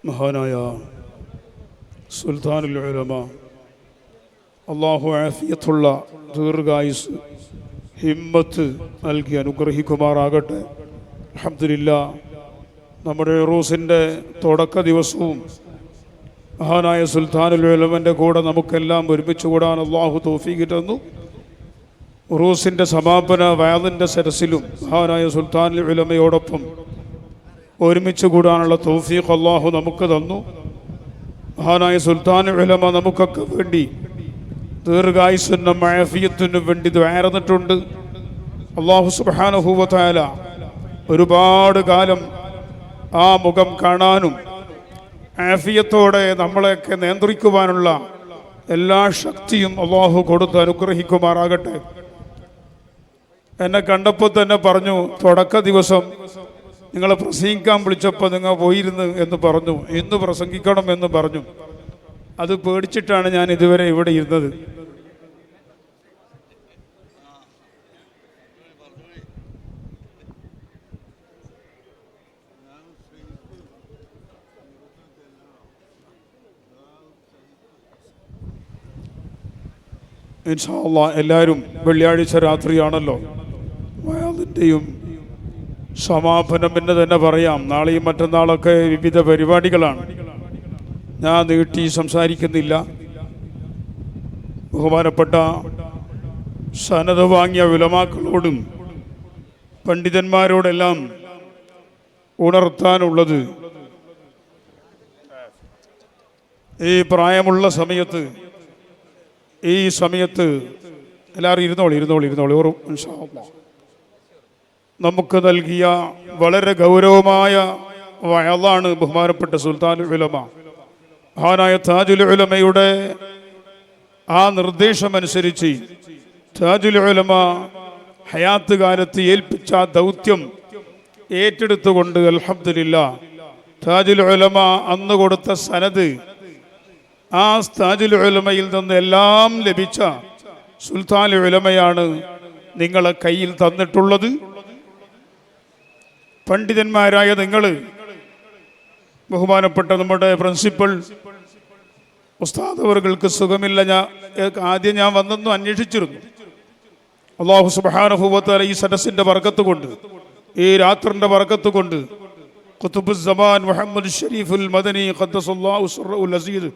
മഹാനായ സുൽത്താനുൽ ഉലമ അള്ളാഹു ആഫിയത്തുള്ള ദീർഘായുസ് ഹിമ്മത്ത് നൽകി അനുഗ്രഹിക്കുമാറാകട്ടെ. അൽഹംദുലില്ലാഹ്, നമ്മുടെ ഉറൂസിൻ്റെ തുടക്ക ദിവസവും മഹാനായ സുൽത്താനുൽ ഉലമൻ്റെ കൂടെ നമുക്കെല്ലാം ഒരുമിച്ച് കൂടാൻ അള്ളാഹു തൗഫീഖ് തന്നു. ഉറൂസിൻ്റെ സമാപന വഅദിൻ്റെ സദസ്സിലും മഹാനായ സുൽത്താനുൽ ഉലമയോടൊപ്പം ഒരുമിച്ച് കൂടാനുള്ള തൗഫീഖ് അള്ളാഹു നമുക്ക് തന്നു. മഹാനായ സുൽത്താനുൽ ഉലമ നമുക്കൊക്കെ വേണ്ടി ദീർഘായുസ്സിനും ആഫിയത്തിനും വേണ്ടി ദുആ അല്ലാഹു സുബ്ഹാനഹു വ തആല ഒരുപാട് കാലം ആ മുഖം കാണാനും ആഫിയത്തോടെ നമ്മളെയൊക്കെ നിയന്ത്രിക്കുവാനുള്ള എല്ലാ ശക്തിയും അള്ളാഹു കൊടുത്ത് അനുഗ്രഹിക്കുമാറാകട്ടെ. എന്നെ കണ്ടപ്പോൾ തന്നെ പറഞ്ഞു, തുടക്ക ദിവസം നിങ്ങളെ പ്രസംഗിക്കാൻ വിളിച്ചപ്പോൾ നിങ്ങൾ പോയിരുന്നു എന്ന് പറഞ്ഞു, ഇന്ന് പ്രസംഗിക്കണം എന്ന് പറഞ്ഞു. അത് പേടിച്ചിട്ടാണ് ഞാൻ ഇതുവരെ ഇവിടെ ഇരുന്നത്. ഇൻഷാ അല്ലാഹ് എല്ലാവരും വെള്ളിയാഴ്ച രാത്രിയാണല്ലോ വഅദിൻ്റെയും സമാപനം എന്ന് തന്നെ പറയാം. നാളെയും മറ്റന്നാളൊക്കെ വിവിധ പരിപാടികളാണ്. ഞാൻ നീട്ടി സംസാരിക്കുന്നില്ല. ബഹുമാനപ്പെട്ട സനദ് വാങ്ങിയ ഉലമാക്കളോടും പണ്ഡിതന്മാരോടെല്ലാം ഉണർത്താനുള്ളത്, ഈ പ്രായമുള്ള സമയത്ത്, ഈ സമയത്ത് എല്ലാവരും ഇരുന്നോളി ഇൻഷാ അല്ലാഹ്. നമുക്ക് നൽകിയ വളരെ ഗൗരവമായ വഅദാണ് ബഹുമാനപ്പെട്ട സുൽത്താനുൽ ഉലമ. മഹാനായ താജുൽ ഉലമയുടെ ആ നിർദ്ദേശമനുസരിച്ച് താജുൽ ഉലമ ഹയാത്ത് കാലത്ത് ഏൽപ്പിച്ച ദൗത്യം ഏറ്റെടുത്തുകൊണ്ട് അൽഹംദുലില്ലാഹ് താജുൽ ഉലമ അന്ന് കൊടുത്ത സനദ്, ആ താജുൽ ഉലമയിൽ നിന്ന് എല്ലാം ലഭിച്ച സുൽത്താനുൽ ഉലമയാണ് നിങ്ങളെ കയ്യിൽ തന്നിട്ടുള്ളത്. പണ്ഡിതന്മാരായ നിങ്ങൾ, ബഹുമാനപ്പെട്ട നമ്മുടെ പ്രിൻസിപ്പൽ ഉസ്താദ് അവർക്ക് സുഖമില്ല. ആദ്യം ഞാൻ വന്നെന്ന് അന്വേഷിച്ചിരുന്നു. അല്ലാഹു സുബ്ഹാനഹു വ തആല ഈ സദസ്സിന്റെ ബർക്കത്ത് കൊണ്ട്, ഈ രാത്രിന്റെ ബർക്കത്ത് കൊണ്ട്, ഖുതുബുസ് സമാൻ മുഹമ്മദ് ഷരീഫുൽ മദനി ഖദ്ദസല്ലാഹു സിർറഹുൽ അസീദ്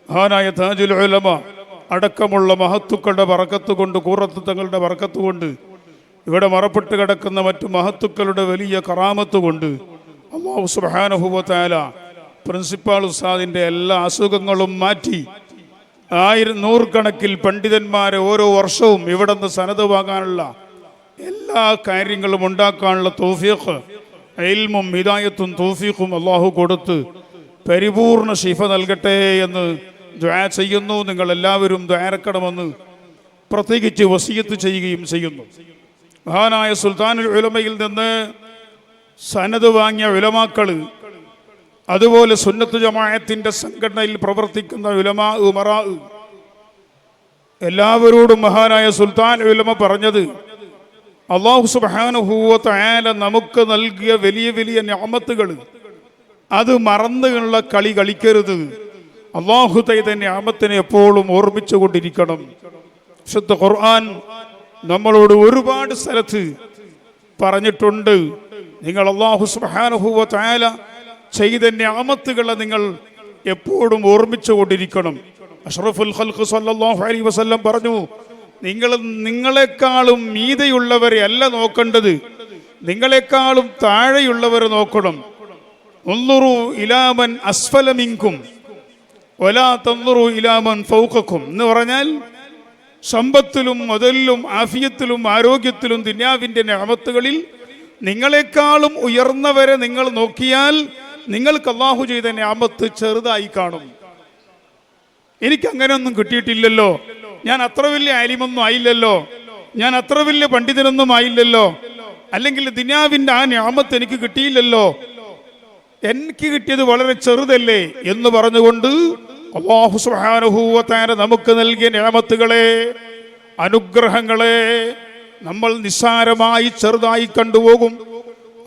മഹാനായ താജുൽ ഉലമ അടക്കമുള്ള മഹത്തുക്കളുടെ ബർക്കത്ത് കൊണ്ട്, ഖുറത്ത് തങ്ങളുടെ ബർക്കത്ത് കൊണ്ട്, ഇവിടെ മറപ്പെട്ട് കിടക്കുന്ന മറ്റു മഹത്തുക്കളുടെ വലിയ കറാമത്ത് കൊണ്ട് അല്ലാഹു സുബ്ഹാനഹു വ തആല പ്രിൻസിപ്പാൾ ഉസ്താദിൻ്റെ എല്ലാ അസുഖങ്ങളും മാറ്റി നൂറുകണക്കിൽ പണ്ഡിതന്മാരെ ഓരോ വർഷവും ഇവിടെ നിന്ന് സനദ് വാങ്ങാനുള്ള എല്ലാ കാര്യങ്ങളും ഉണ്ടാക്കാനുള്ള തൗഫീഖ്, ഇൽമും ഹിദായത്തും തൗഫീഖും അല്ലാഹു കൊടുത്ത് പരിപൂർണ ശിഫ നൽകട്ടെ എന്ന് ദുആ ചെയ്യുന്നു. നിങ്ങളെല്ലാവരും ദുആരക്കണമെന്ന് പ്രത്യേകിച്ച് വസിയത്ത് ചെയ്യുകയും ചെയ്യുന്നു. മഹാനായ സുൽത്താനുൽ ഉലമയിൽ നിന്ന് സനദ് വാങ്ങിയ ഉലമാക്കൾ, അതുപോലെ സുന്നത്ത് ജമാഅത്തിന്റെ സംഘടനയിൽ പ്രവർത്തിക്കുന്ന ഉലമാ ഉമറാ, എല്ലാവരോടും മഹാനായ സുൽത്താനുൽ ഉലമ പറഞ്ഞത്, അല്ലാഹു സുബ്ഹാനഹു വ തആല നമുക്ക് നൽകിയ വലിയ വലിയ നിഅമത്തുകൾ അത് മറന്നുള്ള കളി കളിക്കരുത്. അല്ലാഹു തആല നിഅമത്തിനെ എപ്പോഴും ഓർമ്മിച്ചു കൊണ്ടിരിക്കണം. വിശുദ്ധ ഖുർആൻ നമ്മളോട് ഒരുപാട് സ്ഥലത്ത് പറഞ്ഞിട്ടുണ്ട്, നിങ്ങൾ അല്ലാഹു സുബ്ഹാനഹു വ തആല ചെയ്ത നിഅമത്തുകളെ നിങ്ങൾ എപ്പോഴും ഓർമ്മിച്ചു കൊണ്ടിരിക്കണം. അഷ്റഫുൽ ഖൽഖ് സല്ലല്ലാഹു അലൈഹി വസല്ലം പറഞ്ഞു, നിങ്ങളെക്കാളും മീതെയുള്ളവരെ അല്ല നോക്കേണ്ടത്, നിങ്ങളെക്കാളും താഴെയുള്ളവരെ നോക്കണം. ഉൻദുറു ഇലാ മൻ അസ്ഫല മിൻകും വലാ തൻദുറു ഇലാ മൻ ഫൗഖക്കും എന്ന് പറഞ്ഞാൽ, സമ്പത്തിലും മുതലിലും ആഫിയത്തിലും ആരോഗ്യത്തിലും ദുനിയാവിൻ്റെ നിഅമത്തുകളിൽ നിങ്ങളെക്കാളും ഉയർന്നവരെ നിങ്ങൾ നോക്കിയാൽ നിങ്ങൾക്ക് അല്ലാഹു ചെയ്ത നിഅമത്ത് ചെറുതായി കാണും. എനിക്ക് അങ്ങനെയൊന്നും കിട്ടിയിട്ടില്ലല്ലോ, ഞാൻ അത്ര വലിയ ആലിമൊന്നും ആയില്ലല്ലോ, ഞാൻ അത്ര വലിയ പണ്ഡിതനൊന്നും ആയില്ലല്ലോ, അല്ലെങ്കിൽ ദുനിയാവിൻ്റെ ആ നിഅമത്ത് എനിക്ക് കിട്ടിയില്ലല്ലോ, എനിക്ക് കിട്ടിയത് വളരെ ചെറുതല്ലേ എന്ന് പറഞ്ഞുകൊണ്ട് അല്ലാഹു സുബ്ഹാനഹു വ തആല നമുക്ക് നൽകിയ നിഅമത്തുകളെ, അനുഗ്രഹങ്ങളെ നമ്മൾ നിസ്സാരമായി ചെറുതായി കണ്ടുപോകും.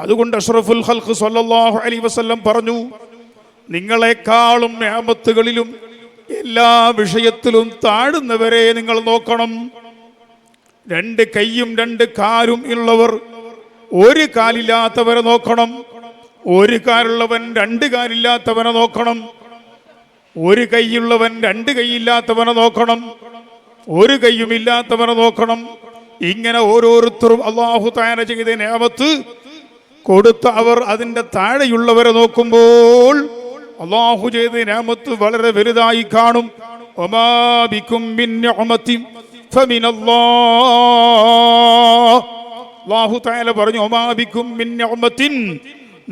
അതുകൊണ്ട് അഷ്റഫുൽ ഖൽഖ് സല്ലല്ലാഹു അലൈഹി വസല്ലം പറഞ്ഞു, നിങ്ങളെക്കാളും നിഅമത്തുകളിലും എല്ലാ വിഷയത്തിലും താഴുന്നവരെ നിങ്ങൾ നോക്കണം. 2 കൈയും 2 കാലും ഉള്ളവർ ഒരു കാലില്ലാത്തവരെ നോക്കണം. ഒരു കാലുള്ളവൻ 2 കാലില്ലാത്തവനെ നോക്കണം. ഒരു കൈയുള്ളവൻ 2 കൈയില്ലാത്തവനെ നോക്കണം. ഒരു കൈയുമില്ലാത്തവനെ നോക്കണം. ഇങ്ങനെ ഓരോരുത്തരും അല്ലാഹു തആല ചെയ്ത നിഅമത്ത് കൊടുത്ത അവർ അതിൻ്റെ താഴെയുള്ളവരെ നോക്കുമ്പോൾ അല്ലാഹു ചെയ്ത നിഅമത്ത് വളരെ വലുതായി കാണും. വമാ ബികും മിൻ നിഅമത്തിൻ ഫമിനല്ലാഹ്. അല്ലാഹു തആല പറഞ്ഞു, വമാ ബികും മിൻ നിഅമത്തിൻ,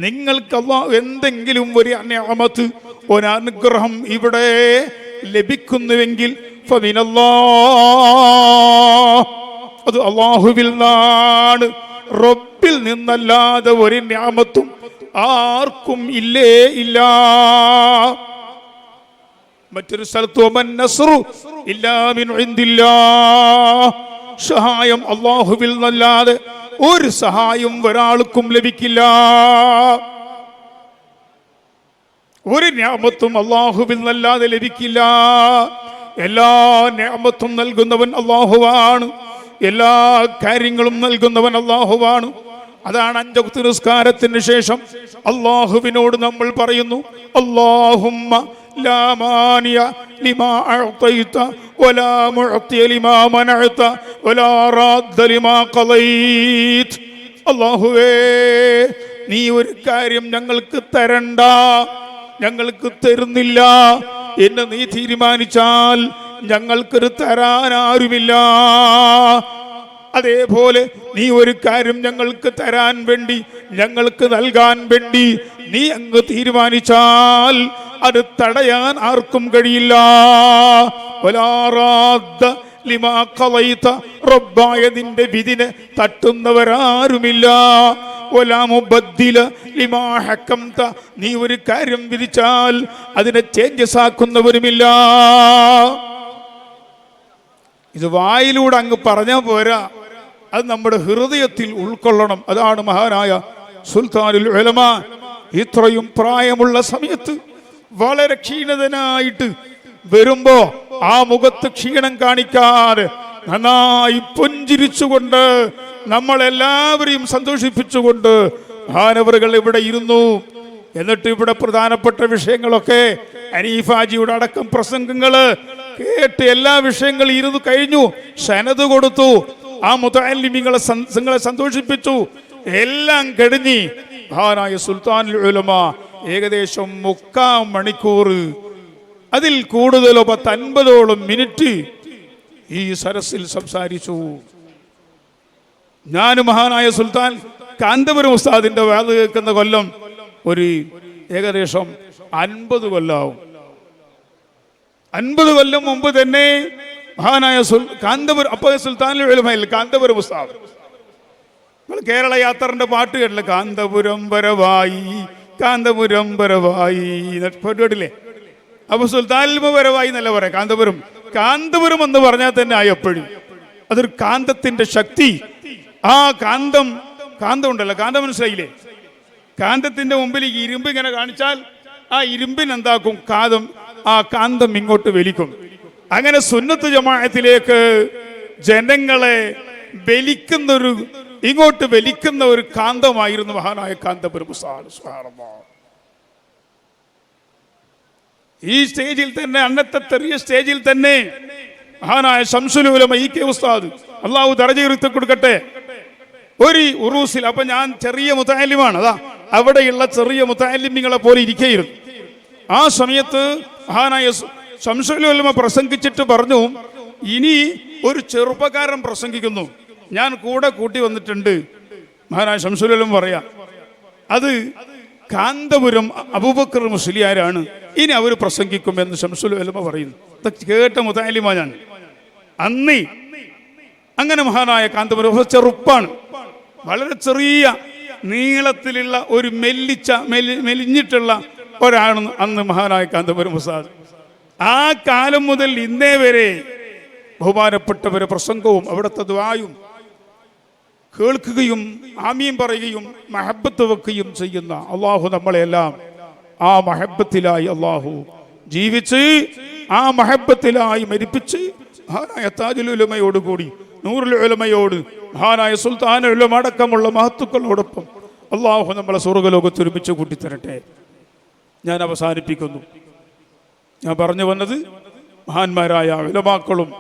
നിങ്ങൾക്ക് അല്ലാഹു എന്തെങ്കിലും ഒരു നിഅമത്ത്, ഒരു അനുഗ്രഹം ഇവിടെ ലഭിക്കുന്നുവെങ്കിൽ ഫമിനല്ലാഹ്, അത് അല്ലാഹുവിൽ നിന്നാണ്. റബ്ബിൽ നിന്നല്ലാതെ ഒരു നിഅമത്തും ആർക്കും ഇല്ലേ ഇല്ല. മറ്റൊരു സ്ഥലത്ത് വമൻ നസ്റു ഇല്ലാ മിൻ ഇൻദില്ലാഹ്, സഹായം അല്ലാഹുവിൽ നിന്നല്ലാതെ ഒരു സഹായം ഒരാൾക്കും ലഭിക്കില്ല. ഒരു നിഅമത്തും അല്ലാഹുവിൽ നിന്നല്ലാതെ ലഭിക്കില്ല. എല്ലാ നിഅമത്തും നൽകുന്നവൻ അല്ലാഹുവാണ്. എല്ലാ കാര്യങ്ങളും നൽകുന്നവൻ അല്ലാഹുവാണ്. അതാണ് 5 വക്ത് നിസ്കാരത്തിന് ശേഷം അല്ലാഹുവിനോട് നമ്മൾ പറയുന്നു, അല്ലാഹുമ്മ ലാ മാനിയ ലിമാ അഅതൈത വലാ മുഅതിയ ലിമാ മനഅത വലാ റാദ്ദ ലിമാ ഖളൈത. അല്ലാഹുവേ, നീ ഒരു കാര്യം ഞങ്ങൾക്ക് തരണ്ട, ഞങ്ങൾക്ക് തരുന്നില്ല എന്ന് നീ തീരുമാനിച്ചാൽ ഞങ്ങൾക്കൊരു തരാൻ ആരുമില്ല. അതേപോലെ നീ ഒരു കാര്യം ഞങ്ങൾക്ക് തരാൻ വേണ്ടി, ഞങ്ങൾക്ക് നൽകാൻ വേണ്ടി നീ അങ്ങ് തീരുമാനിച്ചാൽ അത് തടയാൻ ആർക്കും കഴിയില്ല. വലാ റാദ്ദ ലിമാ ഖളൈത, റബ്ബായ നിന്റെ വിധിനെ തട്ടുന്നവരാരുമില്ല. വലാ മുബദ്ദില ലിമാ ഹക്കംത, നീ ഒരു കാര്യം വിധിച്ചാൽ അതിനെ ചേഞ്ചസ് ആക്കുന്നവരുമില്ല. ഇത് വായിലൂടെ അങ്ങ് പറഞ്ഞാൽ പോരാ, അത് നമ്മുടെ ഹൃദയത്തിൽ ഉൾക്കൊള്ളണം. അതാണ് മഹാനായ സുൽത്താനുൽ ഉലമ ഇത്രയും പ്രായമുള്ള സമയത്ത് വളരെ ക്ഷീണിതനായിട്ട് വരുമ്പോ ആ മുഖത്ത് ക്ഷീണം കാണിക്കാതെ നന്നായി പുഞ്ചിരിച്ചുകൊണ്ട് നമ്മളെല്ലാവരെയും സന്തോഷിപ്പിച്ചുകൊണ്ട് മഹാനവറുകൾ ഇവിടെ ഇരുന്നു. എന്നിട്ട് ഇവിടെ പ്രധാനപ്പെട്ട വിഷയങ്ങളൊക്കെ ഹനീഫാജിയുടെ അടക്കം പ്രസംഗങ്ങള് കേട്ട് എല്ലാ വിഷയങ്ങളും ഇരുന്ന് കഴിഞ്ഞു. സനത് കൊടുത്തു, ആ മുതഅല്ലിമീങ്ങളെ സന്തോഷിപ്പിച്ചു. എല്ലാം കഴിഞ്ഞ് മഹാനായ സുൽത്താനുൽ ഉലമ ഏകദേശം 3/4 മണിക്കൂർ, അതിൽ കൂടുതലോ 50-ഓളം മിനിറ്റ് ഈ സരസിൽ സംസാരിച്ചു. ഞാൻ മഹാനായ സുൽത്താൻ കാന്തപുരം ഉസ്താദിന്റെ വാദ് കേൾക്കുന്ന കൊല്ലം ഒരു ഏകദേശം 50 കൊല്ലാവും. 50 കൊല്ലം മുമ്പ് തന്നെ മഹാനായ കാന്തപുരം, അപ്പോൾ സുൽത്താനുൽ ഉലമയിൽ കാന്തപുരം ഉസ്താദ്, നമ്മൾ കേരള യാത്രന്റെ പാട്ട് കേട്ടില്ല, കാന്തപുരം വരവായി കാന്തപുരം വരവായി കേട്ടില്ലേ? അപ്പൊ സുൽത്താനുൽ ഉലമ വരവായി എന്നല്ല പറയാം, കാന്തപുരം. കാന്തപുരം എന്ന് പറഞ്ഞാൽ തന്നെ ആയപ്പോഴും അതൊരു കാന്തത്തിന്റെ ശക്തി. ആ കാന്തം ഉണ്ടല്ലോ, കാന്തം മനസ്സിലായില്ലേ? കാന്തത്തിന്റെ മുമ്പിൽ ഈ ഇരുമ്പ് ഇങ്ങനെ കാണിച്ചാൽ ആ ഇരുമ്പിനെന്താക്കും? ആ കാന്തം ഇങ്ങോട്ട് വലിക്കും. അങ്ങനെ സുന്നത്ത് ജമാഅത്തിലേക്ക് ജനങ്ങളെ ഇങ്ങോട്ട് വലിക്കുന്ന ഒരു കാന്തമായിരുന്നു മഹാനായ കാന്തപുരം ഉസ്താദ്. സുബ്ഹാനല്ലാഹ്. ഈ സ്റ്റേജിൽ തന്നെ, അന്നത്തെ ചെറിയ സ്റ്റേജിൽ തന്നെ മഹാനായ ശംസുൽ ഉലമ ഇ.കെ. ഉസ്താദ്, അള്ളാഹു ദറജ ഉയർത്തി കൊടുക്കട്ടെ, ഒരു ഉറൂസിൽ, അപ്പൊ ഞാൻ ചെറിയ മുതഅല്ലിമാണ്, അതാ അവിടെയുള്ള ചെറിയ മുതഅല്ലിമീങ്ങളെ പോലെ ഇരിക്കുകയായിരുന്നു. ആ സമയത്ത് മഹാനായ ശംസുൽ ഉലമ പ്രസംഗിച്ചിട്ട് പറഞ്ഞു, ഇനി ഒരു ചെറുപ്പക്കാരൻ പ്രസംഗിക്കുന്നു, ഞാൻ കൂടെ കൂട്ടി വന്നിട്ടുണ്ട്. മഹാനായ ശംസുൽ ഉലമ പറയാ, അത് കാന്തപുരം അബൂബക്കർ മുസ്ലിയാരാണ്, ഇനി അവർ പ്രസംഗിക്കുമെന്ന് ശംസുൽ ഉലമ പറയുന്നു. കേട്ട മുതഅല്ലിമാ ഞാൻ അന്ന്. അങ്ങനെ മഹാനായ കാന്തപുരം ചെറുപ്പാണ്, വളരെ ചെറിയ നീളത്തിലുള്ള ഒരു മെലിഞ്ഞിട്ടുള്ള ഒരാളാണ് അന്ന് മഹാനായ കാന്തപുരം ഉസ്താദ്. ആ കാലം മുതൽ ഇന്നേ വരെ ബഹുമാനപ്പെട്ടവരെ പ്രസംഗവും അവിടുത്തെ ദുആയും കേൾക്കുകയും ആമീൻ പറയുകയും മഹബത്ത് വെക്കുകയും ചെയ്യുന്ന അള്ളാഹു നമ്മളെല്ലാം ആ മഹബത്തിലായി അള്ളാഹു ജീവിച്ച് ആ മഹബത്തിലായി മരിപ്പിച്ച് മഹാനായ താജുൽ ഉലമയോടുകൂടി നൂറുൽ ഉലമയോട് മഹാനായ സുൽത്താനുൽ ഉലമ അടക്കമുള്ള മഹത്തുക്കളോടൊപ്പം അള്ളാഹു നമ്മളെ സ്വർഗ്ഗലോകത്ത് ഒരുമിച്ച് കൂട്ടിത്തരട്ടെ. ഞാൻ അവസാനിപ്പിക്കുന്നു. ഞാൻ പറഞ്ഞു വന്നത് മഹാന്മാരായ ഉലമാക്കളും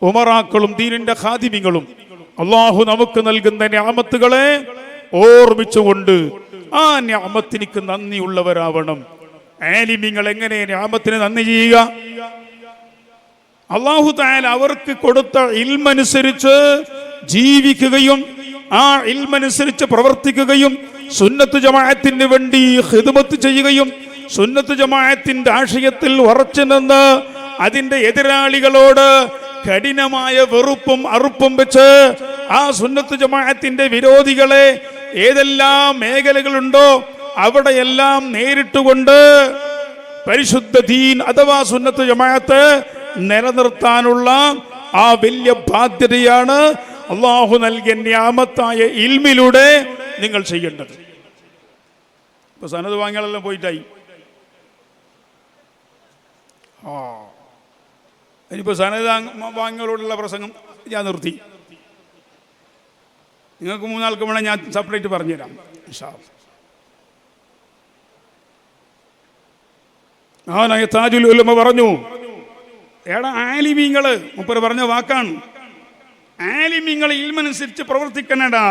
ഉമറാക്കളും ദീനിന്റെ ഖാദിമികളും അള്ളാഹു നമുക്ക് നൽകുന്ന നിഅമത്തുകളെ ഓർമ്മിച്ചുകൊണ്ട് ആ നിഅമത്തിനിക്ക് നന്ദിയുള്ളവരാവണം. ആലിമീങ്ങൾ എങ്ങനെ നിഅമത്തിന് നന്ദി ചെയ്യുക? അള്ളാഹു തആല അവർക്ക് കൊടുത്ത ഇൽമനുസരിച്ച് ജീവിക്കുകയും ആ ഇൽമനുസരിച്ച് പ്രവർത്തിക്കുകയും സുന്നത്ത് ജമാഅത്തിന് വേണ്ടി ഖിദ്മത്ത് ചെയ്യുകയും സുന്നത്ത് ജമാഅത്തിന്റെ ആശയത്തിൽ ഉറച്ചു നിന്ന് അതിന്റെ എതിരാളികളോട് കഠിനമായ വെറുപ്പും അറുപ്പും വെച്ച് ആ സുന്നത്ത് ജമാഅത്തിന്റെ വിരോധികളെ ഏതെല്ലാം മേഖലകളുണ്ടോ അവിടെയെല്ലാം നേരിട്ടുകൊണ്ട് പരിശുദ്ധ ദീൻ അഥവാ സുന്നത്ത് ജമാഅത്ത് നിലനിർത്താനുള്ള ആ വലിയ ബാധ്യതയാണ് അള്ളാഹു നൽകിയ നിഅമത്തായ ഇൽമിലൂടെ നിങ്ങൾ ചെയ്യേണ്ടത്. ഇപ്പൊ സനത് വാങ്ങിയാലെല്ലാം പോയിട്ടായി. ഇനിയിപ്പോൾ സനത് വാങ്ങികളോടുള്ള പ്രസംഗം ഞാൻ നിർത്തി. നിങ്ങൾക്ക് മൂന്നാൾക്ക് വേണം ഞാൻ സെപ്പറേറ്റ് പറഞ്ഞുതരാം. മഹാനായ താജുൽ ഉലമ പറഞ്ഞു, എടാ ആലിമീങ്ങള് മുപ്പര് പറഞ്ഞ വാക്കാണ്, ആലിമീങ്ങൾ ഇൽമനുസരിച്ച് പ്രവർത്തിക്കണടാ.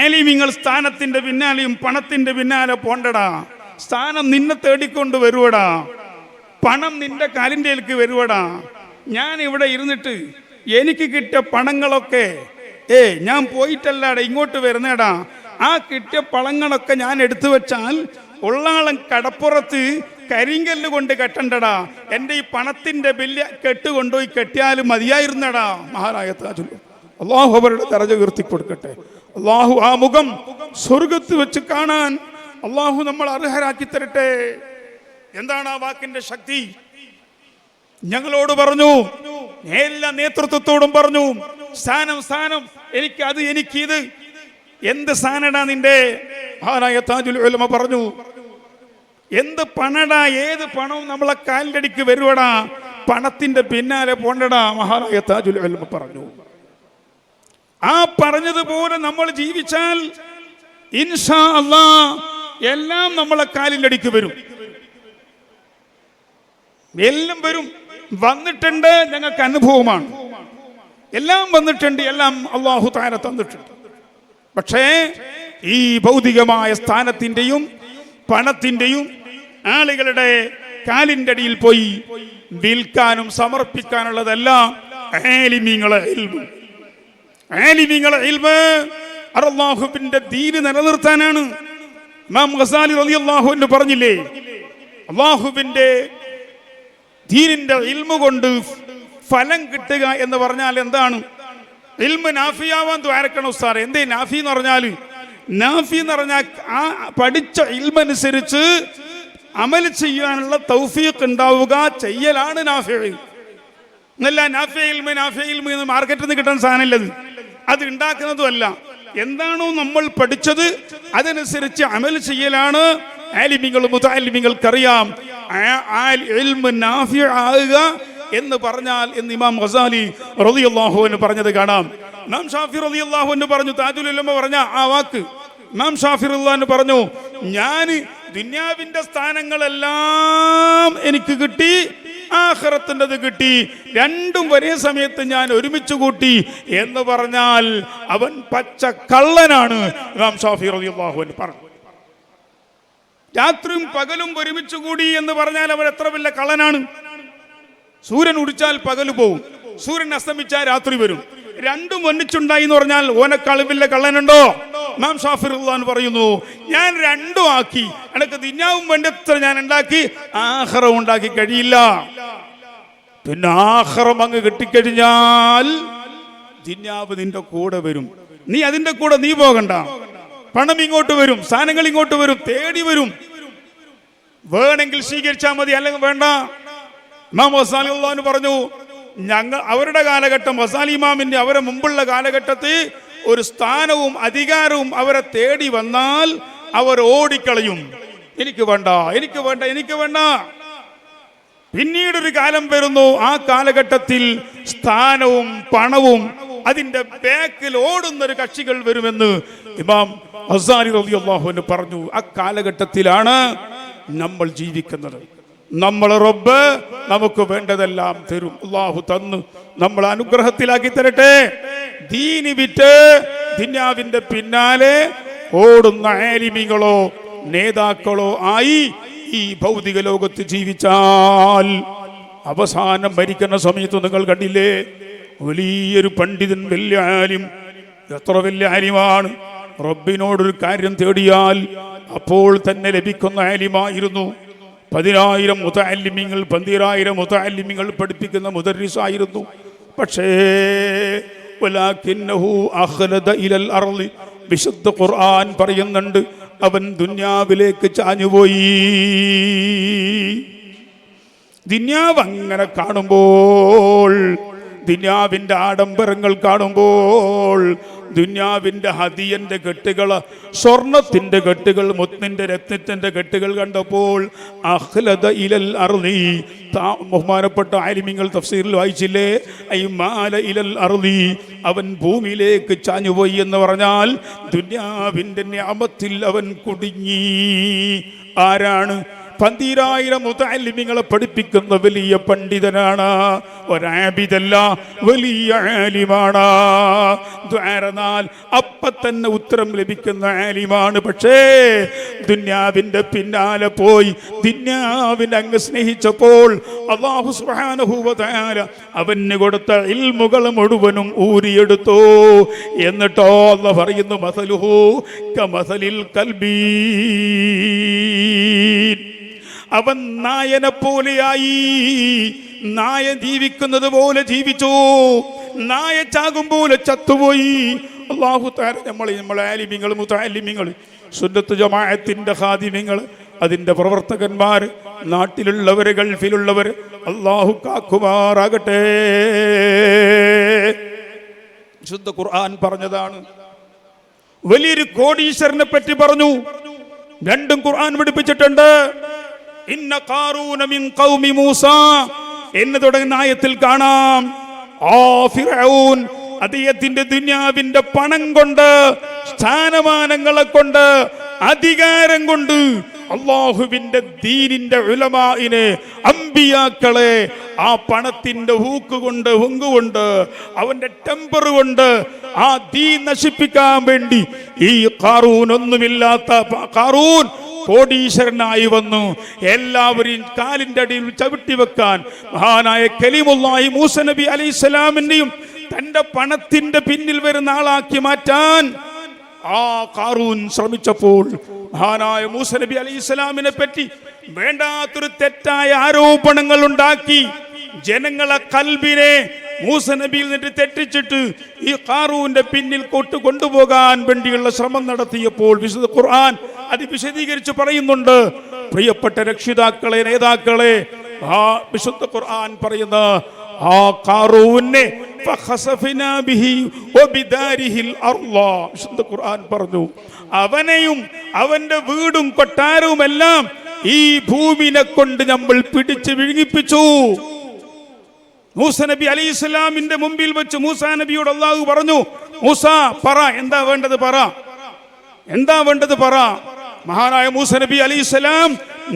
ആലിമീങ്ങൾ സ്ഥാനത്തിന്റെ പിന്നാലെയും പണത്തിന്റെ പിന്നാലെ പോണ്ടടാ. സ്ഥാനം നിന്നെ തേടിക്കൊണ്ട് വരുവടാ, പണം നിന്റെ കാലിൻ്റെയിലേക്ക് വരുവടാ. ഞാൻ ഇവിടെ ഇരുന്നിട്ട് എനിക്ക് കിട്ടിയ പണങ്ങളൊക്കെ ഞാൻ പോയിട്ടല്ലാടെ ഇങ്ങോട്ട് വരുന്നേടാ. ആ കിട്ടിയ പണങ്ങളൊക്കെ ഞാൻ എടുത്തു വെച്ചാൽ ഉള്ളാളം കടപ്പുറത്ത് കരിങ്കല്ല് കൊണ്ട് കെട്ടണ്ടടാ. എൻ്റെ ഈ പണത്തിന്റെ ബില്ല് കെട്ടുകൊണ്ടുപോയി കെട്ടിയാലും മതിയായിരുന്നടാ. മഹാനായ താജുൽ അള്ളാഹു അവരുടെ ദറജ ഉയർത്തി കൊടുക്കട്ടെ. അള്ളാഹു ആ മുഖം സ്വർഗത്ത് വെച്ച് കാണാൻ അള്ളാഹു നമ്മൾ അർഹരാക്കി തരട്ടെ. എന്താണ് ആ വാക്കിന്റെ ശക്തി? ഞങ്ങളോട് പറഞ്ഞു, എല്ലാ നേതൃത്വത്തോടും പറഞ്ഞു, സ്ഥാനം സ്ഥാനം, എനിക്കത് എനിക്കിത്. എന്ത് സ്ഥാനടാ നിന്റെ? മഹാനായ താജുൽ ഉലമ പറഞ്ഞു, എന്ത് പണടാ, ഏത് പണവും നമ്മളെ കാലിൻ്റെ അടിക്ക് വരുവടാ, പണത്തിന്റെ പിന്നാലെ പോണ്ടടാ. മഹാനായ താജുൽ ഉലമ പറഞ്ഞു. ആ പറഞ്ഞതുപോലെ നമ്മൾ ജീവിച്ചാൽ ഇൻഷാ അല്ലാഹ് എല്ലാം നമ്മളെ കാലിൻ്റെ അടിക്ക് വരും. എല്ലാം വരും, വന്നിട്ടുണ്ട്, ഞങ്ങൾക്ക് അനുഭവമാണ്. എല്ലാം വന്നിട്ടുണ്ട്, എല്ലാം അല്ലാഹു തആല തന്നിട്ടുണ്ട്. പക്ഷേ ഈ ഭൗതികമായ സ്ഥാനത്തിന്റെയും പണത്തിന്റെയും ആളുകളുടെ കാലിൻ്റെ അടിയിൽ പോയി വിൽക്കാനും സമർപ്പിക്കാനുള്ളതെല്ലാം ആലിമീങ്ങളെ ഇൽമ്. ആലിമീങ്ങളെ ഇൽമ് അല്ലാഹുവിന്റെ ദീൻ നിലനിർത്താനാണ്. ഇമാം ഗസാലി റളിയല്ലാഹു അൻഹു പറഞ്ഞില്ലേ, അല്ലാഹുവിന്റെ ദീനിന്റെ ഇൽമു കൊണ്ട് ഫലം കിട്ടുക എന്ന് പറഞ്ഞാൽ എന്താണ്? ഇൽമു നാഫിയാവാൻ ദ്വാരക്കണം ഉസ്താദ്. എന്തേ നാഫി എന്ന് പറഞ്ഞാൽ? നാഫി എന്ന് പറഞ്ഞാൽ ആ പഠിച്ച ഇൽമനുസരിച്ച് അമൽ ചെയ്യാനുള്ള തൗഫീഖ് ഉണ്ടാവുക, ചെയ്യലാണ് നാഫി. എന്നല്ല നാഫി ഇൽമ് എന്ന് മാർക്കറ്റിൽ നിന്ന് കിട്ടാൻ സാധനമില്ലത്, അത് ഉണ്ടാക്കുന്നതുമല്ല. എന്താണോ നമ്മൾ പഠിച്ചത് അതനുസരിച്ച് അമൽ ചെയ്യലാണ് ആലിമീങ്ങൾ മുതഅല്ലിമീങ്ങൾക്കറിയാം. നാഫി ആകുക എന്ന് പറഞ്ഞാൽ എന്ന് ഇമാം ഗസാലി റളിയല്ലാഹു അൻഹു പറഞ്ഞത് കാണാം. ഇമാം ഷാഫി റളിയല്ലാഹു അൻഹു പറഞ്ഞു, താജുൽ ഉലമ പറഞ്ഞ ആ വാക്ക് ഇമാം ഷാഫി റളിയല്ലാഹു അൻഹു പറഞ്ഞു, ഞാൻ ദുനിയാവിന്റെ സ്ഥാനങ്ങളെല്ലാം എനിക്ക് കിട്ടി, ആഖിറത്തിൻ്റെത് കിട്ടി, രണ്ടും ഒരേ സമയത്ത് ഞാൻ ഒരുമിച്ച് കൂട്ടി എന്ന് പറഞ്ഞാൽ അവൻ പച്ച കള്ളനാണ്. ഇമാം ഷാഫി റളിയല്ലാഹു അൻഹു പറഞ്ഞു. രാത്രിയും പകലും ഒരുമിച്ച് കൂടി എന്ന് പറഞ്ഞാൽ അവൻ എത്ര വലിയ കള്ളനാണ്. സൂര്യൻ ഉദിച്ചാൽ പകല് പോവും, സൂര്യൻ അസ്തമിച്ചാൽ രാത്രി വരും. രണ്ടും ഒന്നിച്ചുണ്ടായി എന്ന് പറഞ്ഞാൽ ഓനെക്കാളും വലിയ കള്ളനുണ്ടോ? ഇമാം ഷാഫി റളിയല്ലാഹു അൻഹു പറയുന്നു, ഞാൻ രണ്ടും ആക്കി, എനിക്ക് ദുനിയാവും വേണ്ടത്ര ഞാൻ ഉണ്ടാക്കി, ആഖിറവും ഉണ്ടാക്കി കഴിയില്ല. പിന്നെ ആഖിറം അങ്ങ് കിട്ടിക്കഴിഞ്ഞാൽ ദുനിയാവ് നിന്റെ കൂടെ വരും, നീ അതിന്റെ കൂടെ നീ പോകണ്ട. പണം ഇങ്ങോട്ട് വരും, സാധനങ്ങൾ ഇങ്ങോട്ട് വരും, തേടി വരും. വേണമെങ്കിൽ സ്വീകരിച്ചാൽ മതി, അല്ലെങ്കിൽ വേണ്ട. ഇമാം ഗസാലി റളിയല്ലാഹു അൻഹു പറഞ്ഞു, അവരുടെ കാലഘട്ടം, ഗസാലി ഇമാമിന്റെ അവരെ മുമ്പുള്ള കാലഘട്ടത്തിൽ ഒരു സ്ഥാനവും അധികാരവും അവരെ തേടി വന്നാൽ അവർ ഓടിക്കളയും. എനിക്ക് വേണ്ട, എനിക്ക് വേണ്ട, എനിക്ക് വേണ്ട. പിന്നീടൊരു കാലം വരുന്നു, ആ കാലഘട്ടത്തിൽ സ്ഥാനവും പണവും അതിന്റെ ബാക്കിൽ ഓടുന്നൊരു കക്ഷികൾ വരുമെന്ന് ഇമാം ഗസാലി റളിയല്ലാഹു അൻഹു പറഞ്ഞു. ആ കാലഘട്ടത്തിലാണ് നമ്മൾ ജീവിക്കുന്നത്. നമ്മളെ റബ്ബ് നമുക്ക് വേണ്ടതെല്ലാം തരും. അല്ലാഹു തന്നു നമ്മൾ അനുഗ്രഹത്തിലാക്കി തരട്ടെ. ദീനി വിറ്റ് ദുനിയാവിന്റെ പിന്നാലെ ഓടുന്ന ആലിമീങ്ങളോ നേതാക്കളോ ആയി ഈ ഭൗതിക ലോകത്ത് ജീവിച്ചാൽ അവസാനം മരിക്കുന്ന സമയത്ത് നിങ്ങൾ കണ്ടില്ലേ, വലിയൊരു പണ്ഡിതൻ, വലിയ ആലിം, എത്ര വലിയ ആലിമാണ്, റബ്ബിനോടൊരു കാര്യം തേടിയാൽ അപ്പോൾ തന്നെ ലഭിക്കുന്ന ആലിമായിരുന്നു. 10,000 മുതഅല്ലിമീങ്ങൾ, 12,000 മുതഅല്ലിമീങ്ങൾ പഠിപ്പിക്കുന്ന മുദർരിസായിരുന്നു. പക്ഷേ വലാകിന്നഹു അഖ്ലദ ഇലൽ അർളി, വിശുദ്ധ ഖുർആൻ പറയുന്നുണ്ട്, അവൻ ദുനിയാവിലേക്ക് ചാഞ്ഞുപോയി. ദുനിയാവ് അങ്ങനെ കാണുമ്പോൾ, ദുനിയാവിന്റെ ആഡംബരങ്ങൾ കാണുമ്പോൾ, ദുനിയാവിന്റെ ഹദിയന്റെ കെട്ടുകൾ, സ്വർണത്തിന്റെ കെട്ടുകൾ, മുത്തിന്റെ രത്നത്തിന്റെ കെട്ടുകൾ കണ്ടപ്പോൾ അഖ്ലദ ഇലൽ അർളി, ബഹുമാനപ്പെട്ട ആലിമീങ്ങൾ തഫ്സീറിൽ വായിച്ചില്ലേ, ഐ മാല ഇലൽ അർളി, അവൻ ഭൂമിയിലേക്ക് ചാഞ്ഞുപോയി എന്ന് പറഞ്ഞാൽ ദുനിയാവിന്റെ നിഅമത്തിൽ അവൻ കുടുങ്ങി. ആരാണ്? 12,000 മുതഅല്ലിമീങ്ങളെ പഠിപ്പിക്കുന്ന വലിയ പണ്ഡിതനാണ്, ഒരാബിദല്ല, വലിയ ആലിമാണ്. ദ്വാരനാൽ അപ്പ തന്നെ ഉത്തരം ലഭിക്കുന്ന ആലിമാണ്. പക്ഷേ ദുനിയാവിന്റെ പിന്നാലെ പോയി ദുനിയാവിനെ അങ്ങ് സ്നേഹിച്ചപ്പോൾ അല്ലാഹു സുബ്ഹാനഹു വ തആല അവന് കൊടുത്ത ഇൽമുകൾ മുഴുവനും ഊരിയെടുത്തു. എന്നിട്ടോ അല്ലാഹു പറയുന്നു, മസലുഹു കമസലിൽ കൽബി, അവൻ നായനെ പോലെയായി. നായ ജീവിക്കുന്നത് പോലെ ജീവിച്ചു, നായ ചാകും പോലെ ചത്തുപോയി. അല്ലാഹു തആല നമ്മളെ ആലിമീങ്ങൾ, മുതഅല്ലിമീങ്ങൾ, സുന്നത്ത് ജമാഅത്തിന്റെ ഖാദിമീങ്ങൾ, അതിന്റെ പ്രവർത്തകന്മാർ, നാട്ടിലുള്ളവര്, ഗൾഫിലുള്ളവർ, അല്ലാഹു കാക്കുമാറാകട്ടെ. വിശുദ്ധ ഖുർആൻ പറഞ്ഞതാണ്. വലിയൊരു കോടീശ്വരനെ പറ്റി പറഞ്ഞു, രണ്ടും ഖുർആൻ പഠിപ്പിച്ചിട്ടുണ്ട്. ഇന്ന ഖാറൂന മിൻ ഖൗമി മൂസ എന്ന് തുടങ്ങുന്ന ആയത്തിൽ കാണാം, ആ ഫിർഔൻ അദ്ദേഹത്തിന്റെ ദുനിയാവിന്റെ പണം കൊണ്ട്, സ്ഥാനമാനങ്ങളെ കൊണ്ട്, അധികാരം കൊണ്ട് അല്ലാഹുവിന്റെ ദീനിന്റെ ഉലമാഇനെ, അമ്പിയാക്കളെ ആ പണത്തിന്റെ ഹൂക്കുകൊണ്ട്, ഹുങ്കുകൊണ്ട്, അവന്റെ ടെമ്പർ കൊണ്ട് ആ ദീൻ നശിപ്പിക്കാൻ വേണ്ടി ഈ ഖാറൂൻ, ഒന്നുമില്ലാത്ത ഖാറൂൻ കോടീശ്വരനായി വന്നു. എല്ലാവരെയും കാലിന്റെ അടിയിൽ ചവിട്ടി വെക്കാൻ മഹാനായ കലീമുല്ലാഹി മൂസ നബി അലൈഹിസ്സലാമിനെയും തന്റെ പണത്തിന്റെ പിന്നിൽ വരുന്ന ആളാക്കി മാറ്റാൻ ആ ഖാറൂൻ ശ്രമിച്ചപ്പോൾ മഹാനായ മൂസ നബി അലൈഹിസ്സലാമിനെ പറ്റി വേണ്ടാത്തൊരു തെറ്റായ ആരോപണങ്ങൾ ഉണ്ടാക്കി ജനങ്ങളെ കൽബിനെ മൂസ നബിയിൽ നിന്ന് തെറ്റിച്ചിട്ട് ഈ ഖാറൂന്റെ പിന്നിൽ കൊണ്ടുപോകാൻ വേണ്ടിയുള്ള ശ്രമം നടത്തിയപ്പോൾ വിശുദ്ധ ഖുർആൻ അത് വിശദീകരിച്ച് പറയുന്നുണ്ട്. പ്രിയപ്പെട്ട രക്ഷിതാക്കളെ, നേതാക്കളെ, ആ വിശുദ്ധ ഖുർആൻ പറയുന്ന ആ ഖാറൂനെ ഫഖസഫനാ ബിഹി വബിദാരിഹിൽ അർള, വിശുദ്ധ ഖുർആൻ പറഞ്ഞു, അവനെയും അവന്റെ വീടും കൊട്ടാരവും എല്ലാം ഈ ഭൂമിനെ കൊണ്ട് നമ്മൾ പിടിച്ച് വിഴുങ്ങിപ്പിച്ചു. മൂസ നബി അലൈഹിസ്സലാമിന്റെ മുമ്പിൽ വെച്ച് മൂസാ നബിയോട് അല്ലാഹു പറഞ്ഞു, മൂസ പറ, എന്താ വേണ്ടത് പറ, എന്താ വേണ്ടത് പറ. മഹാനായ മൂസ നബി അലൈഹിസ്സലാം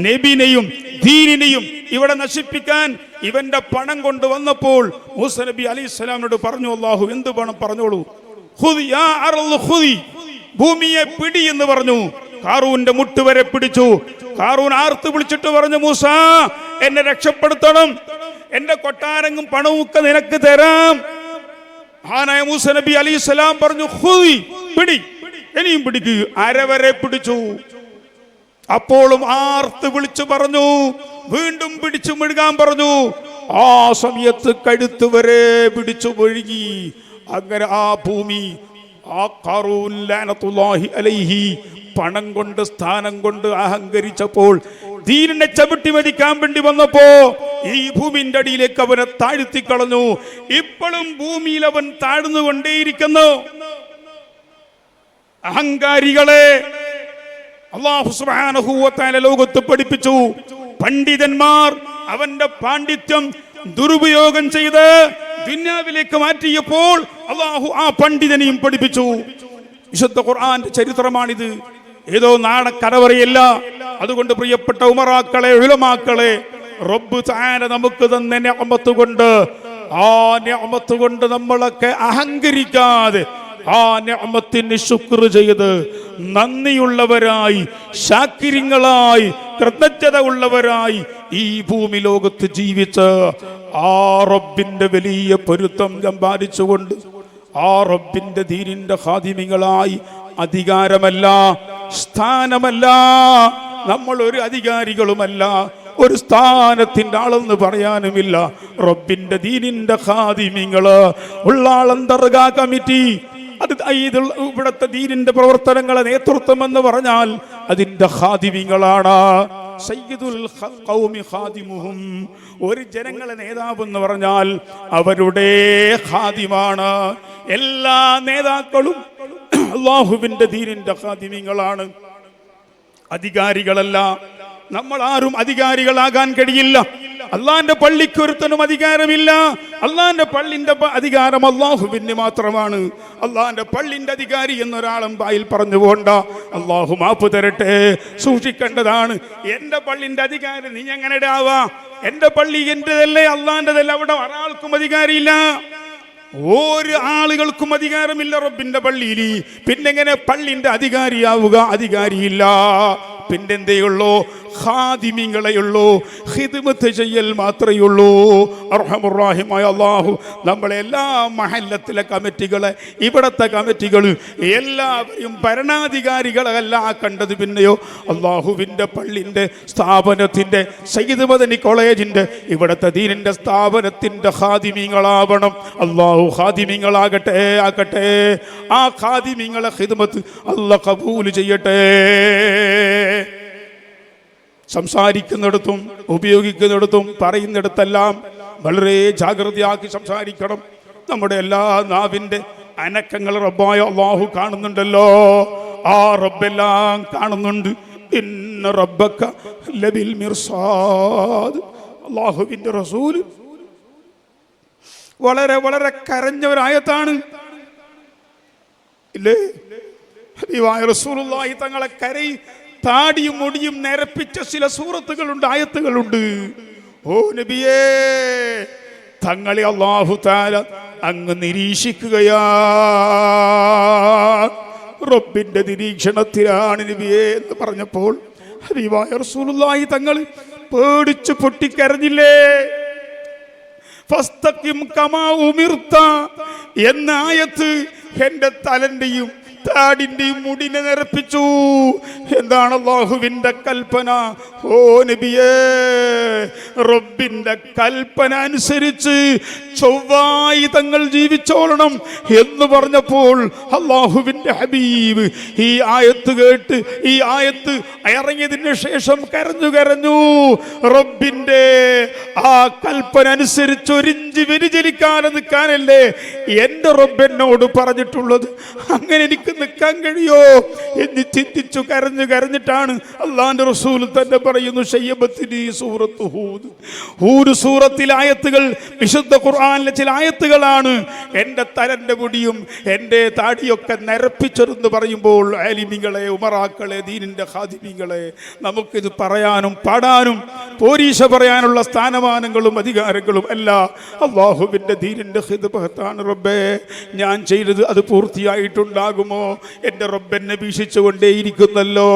നബിനെയും ദീനിനെയും ഇവിടെ നശിപ്പിക്കാൻ ഇവന്റെ പണം കൊണ്ട് വന്നപ്പോൾ മൂസ നബി അലൈഹിസ്സലാമിനോട് പറഞ്ഞു അല്ലാഹു, എന്ത് പണം പറഞ്ഞോളൂ. ഖുദി യാ അർളു ഖുദി, ഭൂമിയെ പിടി എന്ന് പറഞ്ഞു. ഖാറൂന്റെ മുട്ട് വരെ പിടിച്ചു. ഖാറൂൻ ആർത്ത് വിളിച്ചിട്ട് പറഞ്ഞു, മൂസ എന്നെ രക്ഷപ്പെടുത്തണം, എന്റെ കൊട്ടാരങ്ങും പണവും ഒക്കെ നിനക്ക് തരാം. മഹാനായ മൂസ നബി അലൈഹിസ്സലാം പറഞ്ഞു, ഖുദി, പിടി, ഇനിയും പിടിക്കൂ. അരവരെ പിടിച്ചു. അപ്പോഴും ആർത്ത് വിളിച്ചു പറഞ്ഞു, വീണ്ടും പിടിച്ചു മുഴുകാൻ പറഞ്ഞു. ആ സമയത്ത് കഴുത്ത് വരെ പിടിച്ചു മുഴുകി. അങ്ങനെ ആ ഭൂമി ആ ഖാറൂൻ ലഅനത്തുല്ലാഹി അലൈഹി പണം കൊണ്ട്, സ്ഥാനം കൊണ്ട് അഹങ്കരിച്ചപ്പോൾ, ദീനിനെ ചവിട്ടി മതിക്കാൻ വേണ്ടി വന്നപ്പോ ഈ ഭൂമിന്റെ അടിയിലേക്ക് അവനെ താഴ്ത്തിക്കളഞ്ഞു. ഇപ്പോഴും ഭൂമിയിൽ അവൻ താഴ്ന്നുകൊണ്ടേയിരിക്കുന്നു. അഹങ്കാരികളെ, അല്ലാഹു സുബ്ഹാനഹു വ തആല ലോകത്ത് പഠിപ്പിച്ചു. പണ്ഡിതന്മാർ അവന്റെ പാണ്ഡിത്യം ദുരുപയോഗം ചെയ്ത് ദുനിയാവിലേക്ക് മാറ്റിയപ്പോൾ അല്ലാഹു ആ പണ്ഡിതനെയും പഠിപ്പിച്ചു. വിശുദ്ധ ഖുർആന്റെ ചരിത്രമാണിത്. ഏതോ നാടക്കടവറയല്ല. അതുകൊണ്ട് പ്രിയപ്പെട്ട ഉമറാക്കളെ, ഉലമാക്കളെ, റബ്ബ് തആല നമുക്ക് തന്ന നിഅമത്ത് കൊണ്ട്, ആ നിഅമത്ത് കൊണ്ട് നമ്മളൊക്കെ അഹങ്കരിക്കാതെ ആ നിഅമത്തിന് ശുക്ർ ചെയ്ത് നന്ദിയുള്ളവരായി, ശാക്കിരിങ്ങളായി, കൃതജ്ഞത ഉള്ളവരായി ഈ ഭൂമി ലോകത്ത് ജീവിച്ച് ആ റബ്ബിന്റെ വലിയ പൊരുത്തം സമ്പാദിച്ചുകൊണ്ട് ആ റബ്ബിന്റെ ദീനിന്റെ ഖാദിമികളായി, അധികാരമല്ല, സ്ഥാനമല്ല, നമ്മൾ ഒരു അധികാരികളുമല്ല, ഒരു സ്ഥാനത്തിന്റെ ആളെന്ന് പറയാനുമില്ല, റബ്ബിന്റെ ദീനിന്റെ ഖാദിമിങ്ങള് ഉള്ള ആളന്തർഗ കമ്മിറ്റി, അത് ഇവിടുത്തെ ദീനിന്റെ പ്രവർത്തനങ്ങളെ നേതൃത്വം എന്ന് പറഞ്ഞാൽ അതിന്റെ ഖാദിമിങ്ങളാണ്. സയ്യിദുൽ ഖൗമി ഖാദിമുഹും, ഒരു ജനങ്ങളെ നേതാവ് എന്ന് പറഞ്ഞാൽ അവരുടെ ഖാദിമാണ്. എല്ലാ നേതാക്കളും അല്ലാഹുവിന്റെ ദീനിന്റെ ഖാദിമിങ്ങളാണ്, അധികാരികളല്ല. നമ്മൾ ആരും അധികാരികളാകാൻ കഴിയില്ല. അള്ളാന്റെ പള്ളിക്ക് ഒരുത്തനും അധികാരമില്ല. അള്ളാന്റെ പള്ളിന്റെ അധികാരം അള്ളാഹുവിന് മാത്രമാണ്. അള്ളാന്റെ പള്ളിന്റെ അധികാരി എന്നൊരാളും ബായിൽ പറഞ്ഞു പോണ്ട. അള്ളാഹു മാപ്പ് തരട്ടെ, സൂക്ഷിക്കേണ്ടതാണ്. എന്റെ പള്ളിന്റെ അധികാരം നീ എങ്ങനെ ആവാ? എന്റെ പള്ളി എന്റേതല്ലേ, അള്ളാന്റെതല്ല. അവിടെ ഒരാൾക്കും അധികാരമില്ല, ഒരു ആളുകൾക്കും അധികാരമില്ല റബ്ബിന്റെ പള്ളിയിൽ. പിന്നെങ്ങനെ പള്ളിന്റെ അധികാരിയാവുക? അധികാരിയില്ല. പിന്നെന്തേയുള്ളൂ? ഖാദിമിങ്ങളെയുള്ളൂ, ഖിദ്മത്ത് ചെയ്യൽ മാത്രമേ ഉള്ളൂ. അർഹമുർ-റഹീമായ അല്ലാഹു നമ്മളെ എല്ലാ മഹല്ലത്തിലെ കമ്മിറ്റികളെ, ഇവിടത്തെ കമ്മിറ്റികൾ എല്ലാവരും ഭരണാധികാരികളല്ല കണ്ടത്. പിന്നെയോ അല്ലാഹുവിൻ്റെ പള്ളിൻ്റെ സ്ഥാപനത്തിൻ്റെ, സയ്യിദ് മദനി കോളേജിൻ്റെ, ഇവിടത്തെ ദീനിൻ്റെ സ്ഥാപനത്തിൻ്റെ ഖാദിമിങ്ങളാവണം. അല്ലാഹു ഖാദിമിങ്ങളാകട്ടെ, ആകട്ടെ. ആ ഖാദിമിങ്ങളെ ഖിദ്മത്ത് അല്ലാഹു ഖബൂൽ ചെയ്യട്ടെ. സംസാരിക്കുന്നിടത്തും ഉപയോഗിക്കുന്നിടത്തും പറയുന്നിടത്തെല്ലാം വളരെ ജാഗ്രതയാക്കി സംസാരിക്കണം. നമ്മുടെ എല്ലാ നാവിൻ്റെ അനക്കങ്ങൾ റബ്ബായ അല്ലാഹു കാണുന്നുണ്ടല്ലോ. ആ റബ്ബെല്ലാം കാണുന്നുണ്ട്. ഇന്ന റബ്ബക ലബിൽ മിർസാദ്. അല്ലാഹുവിൻ്റെ റസൂൽ വളരെ വളരെ കരഞ്ഞ ഒരായത്താണ് ഇല്ലേ? ഹബീബായ റസൂലുള്ളാഹി തങ്ങളെ താടിയും മുടിയും നിരപ്പിച്ച ചില സൂറത്തുകളുണ്ട്, ആയത്തുകളുണ്ട്. ഓ നബിയേ, തങ്ങളെ അല്ലാഹു തആല അങ്ങ് നിരീക്ഷിക്കുകയാ. റബ്ബിന്റെ നിരീക്ഷണത്തിലാണ് നബിയേ എന്ന് പറഞ്ഞപ്പോൾ ഹബീബായ റസൂലുള്ളാഹി തങ്ങൾ പേടിച്ച് പൊട്ടിക്കരഞ്ഞില്ലേ? ഫസ്തഖിം കമാ ഉമിർത എന്ന ആയത്ത് എൻ്റെ തലന്റെയും താടിന്റെയും മുടിനെ നിരപ്പിച്ചു. എന്താണ് അല്ലാഹുവിന്റെ കൽപ്പന? ഓ നബിയേ, റബ്ബിന്റെ കൽപ്പന അനുസരിച്ച് ചൊവ്വായി തങ്ങൾ ജീവിച്ചോളണം എന്ന് പറഞ്ഞപ്പോൾ അല്ലാഹുവിന്റെ ഹബീബ് ഈ ആയത്ത് കേട്ട്, ഈ ആയത്ത് ഇറങ്ങിയതിന് ശേഷം കരഞ്ഞു. റബ്ബിന്റെ ആ കൽപ്പന അനുസരിച്ച് ഒരിഞ്ച് വ്യതിചലിക്കാതെ നിൽക്കാനല്ലേ എൻ്റെ റബ്ബ് എന്നോട് പറഞ്ഞിട്ടുള്ളത്. അങ്ങനെ എനിക്ക് നിൽക്കാൻ കഴിയോ എന്ന് ചിന്തിച്ചു കരഞ്ഞിട്ടാണ് അള്ളാന്റെ റസൂൽ തന്നെ പറയുന്നു, ശയ്യബത്തിനി സൂറത്ത് ഹൂദ്. ഹൂദ് സൂറത്തിലെ ആയത്തുകൾ വിശുദ്ധ ഖുർആനിലെ ചില ആയത്തുകളാണ് എൻ്റെ തലന്റെ മുടിയും എൻ്റെ താടിയൊക്കെ നിരപ്പിച്ചെന്ന് പറയുമ്പോൾ ആലിമീങ്ങളെ, ഉമറാക്കളെ, ദീനിന്റെ ഖാദിമീങ്ങളെ, നമുക്കിത് പറയാനും പാടാനും പോരീശ പറയാനുള്ള സ്ഥാനമാനങ്ങളും അധികാരങ്ങളും അല്ല, അല്ലാഹുവിൻ്റെ ദീനിന്റെ ഖിദ്മത്താണ്. റബ്ബേ, ഞാൻ ചെയ്തത് അത് പൂർത്തിയായിട്ടുണ്ടാകുമോ? എൻ്റെ റബ്ബെന്നെ വീക്ഷിച്ചുകൊണ്ടേയിരിക്കുന്നല്ലോ.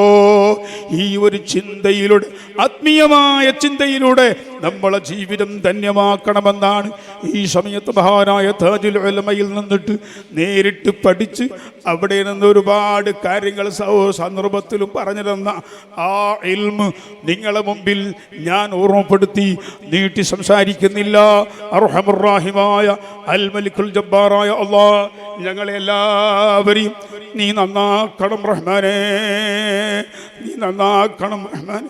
ഈ ഒരു ചിന്തയിലൂടെ, ആത്മീയമായ ചിന്തയിലൂടെ നമ്മളെ ജീവിതം ധന്യമാക്കണമെന്നാണ് ഈ സമയത്ത് മഹാനായ താജുൽ ഉലമയിൽ നിന്നിട്ട് നേരിട്ട് പഠിച്ച് അവിടെ നിന്ന് ഒരുപാട് കാര്യങ്ങൾ സന്ദർഭത്തിലും പറഞ്ഞു തന്ന ആ ഇൽമ് നിങ്ങളെ മുമ്പിൽ ഞാൻ ഓർമ്മപ്പെടുത്തി നീട്ടി സംസാരിക്കുന്നില്ല. അർഹമുർ-റഹീമായ അൽ മലിക്കുൽ ജബ്ബാറായ അല്ലാഹ് ഞങ്ങളെ എല്ലാവരെയും നീ നന്നാക്കണം റഹ്മാനേ, നീ നന്നാക്കണം റഹ്മാനേ.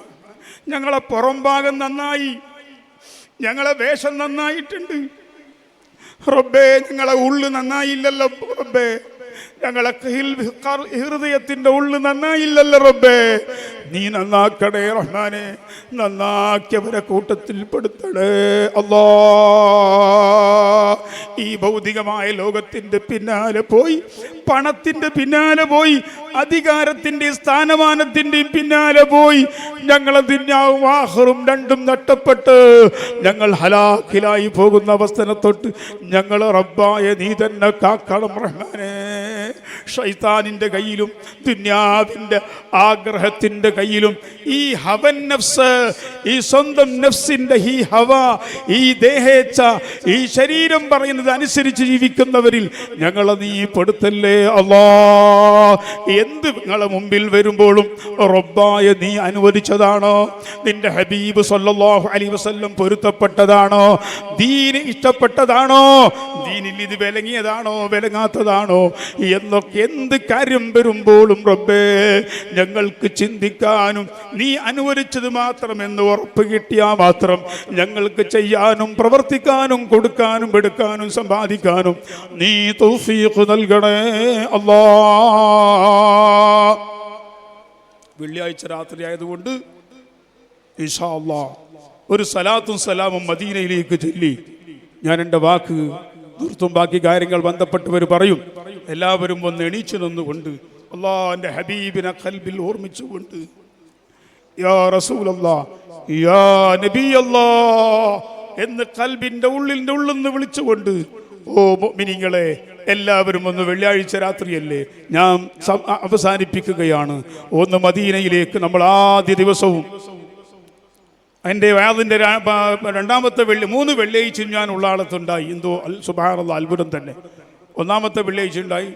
ഞങ്ങളെ പുറം ഭാഗം നന്നായി, ഞങ്ങളെ വേഷം നന്നായിട്ടുണ്ട് റബ്ബേ, ഞങ്ങളെ ഉള്ളു നന്നായില്ലല്ലോ റബ്ബേ. ഞങ്ങളെ ഹൃദയത്തിന്റെ ഉള്ളു നന്നായില്ലല്ലോ റബ്ബേ, നീ നന്നാക്കണേ റഹ്മാനെ, നന്നാക്കിയവരെ കൂട്ടത്തിൽ പെടുത്തണേ അല്ലാ. ഈ ഭൗതികമായ ലോകത്തിന്റെ പിന്നാലെ പോയി, പണത്തിന്റെ പിന്നാലെ പോയി, അധികാരത്തിന്റെയും സ്ഥാനമാനത്തിന്റെയും പിന്നാലെ പോയി ഞങ്ങളെ ദുനിയാവും ആഖിറവും രണ്ടും നഷ്ടപ്പെട്ട് ഞങ്ങൾ ഹലാക്കിലായി പോകുന്ന അവസ്ഥനെ തൊട്ട് ഞങ്ങൾ റബ്ബായ നീ തന്നെ കാക്കണം റഹ്മാനെ. ശൈത്താനിന്റെ കയ്യിലും ദുനിയാവിന്റെ ആഗ്രഹത്തിന്റെ കയ്യിലും ഈ ഹവൻ നഫ്സ്, ഈ സ്വന്തം നഫ്സിന്റെ ഈ ഹവ, ഈ ദേഹേച്ഛ, ഈ ശരീരം പറയുന്നത് അനുസരിച്ച് ജീവിക്കുന്നവരിൽ ഞങ്ങളെ നീ പെടുത്തല്ലേ അല്ലാ. എന്ത് നിങ്ങളെ മുമ്പിൽ വരുമ്പോഴും റബ്ബായ നീ അനുവദിച്ചതാണോ, നിന്റെ ഹബീബ് സല്ലല്ലാഹു അലൈഹി വസല്ലം പൊരുത്തപ്പെട്ടതാണോ, ദീന് ഇഷ്ടപ്പെട്ടതാണോ, ദീനിൽ ഇത് വിലങ്ങിയതാണോ വിലങ്ങാത്തതാണോ എന്നൊക്കെ എന്ത് കാര്യം വരുമ്പോഴും റബ്ബേ ഞങ്ങൾക്ക് ചിന്തിക്കാനും നീ അനുവദിച്ചത് മാത്രം എന്ന് ഉറപ്പ് കിട്ടിയാൽ മാത്രം ഞങ്ങൾക്ക് ചെയ്യാനും പ്രവർത്തിക്കാനും കൊടുക്കാനും എടുക്കാനും സമ്പാദിക്കാനും നീ തൗഫീഖ് നൽകണേ അല്ലാ. വെള്ളിയാഴ്ച രാത്രി ആയതുകൊണ്ട് ഇൻഷാ അല്ലാഹ് ഒരു സലാത്തും സലാമും മദീനയിലേക്ക് ചൊല്ലി ഞാൻ എൻ്റെ വാക്ക് നിർത്തും. ബാക്കി കാര്യങ്ങൾ ബന്ധപ്പെട്ടവർ പറയും. എല്ലാവരും ഒന്ന് എണീച്ചു നിന്നുകൊണ്ട് അല്ലാഹുവിൻ്റെ ഹബീബിനെ ഖൽബിൽ ഓർമ്മിച്ചുകൊണ്ട് യാ റസൂലല്ലാഹ് യാ നബിയല്ലാഹ് എന്ന് ഖൽബിൻ്റെ ഉള്ളിൻ്റെ ഉള്ളിൽ നിന്ന് വിളിച്ചുകൊണ്ട് ഓ മുഅ്മിനീങ്ങളെ എല്ലാവരും ഒന്ന് വെള്ളിയാഴ്ച രാത്രിയല്ലേ ഞാൻ അവസാനിപ്പിക്കുകയാണ്. ഒന്ന് മദീനയിലേക്ക് നമ്മൾ ആദ്യ ദിവസവും എൻ്റെ വാദിൻ്റെ രണ്ടാമത്തെ മൂന്ന് വെള്ളിയാഴ്ചയും ഞാൻ ഉള്ളാളത്തുണ്ടായി. എന്തോ സുബ്ഹാനല്ലാഹ് അത്ഭുതം തന്നെ. ഒന്നാമത്തെ വെള്ളിയാഴ്ച ഉണ്ടായി,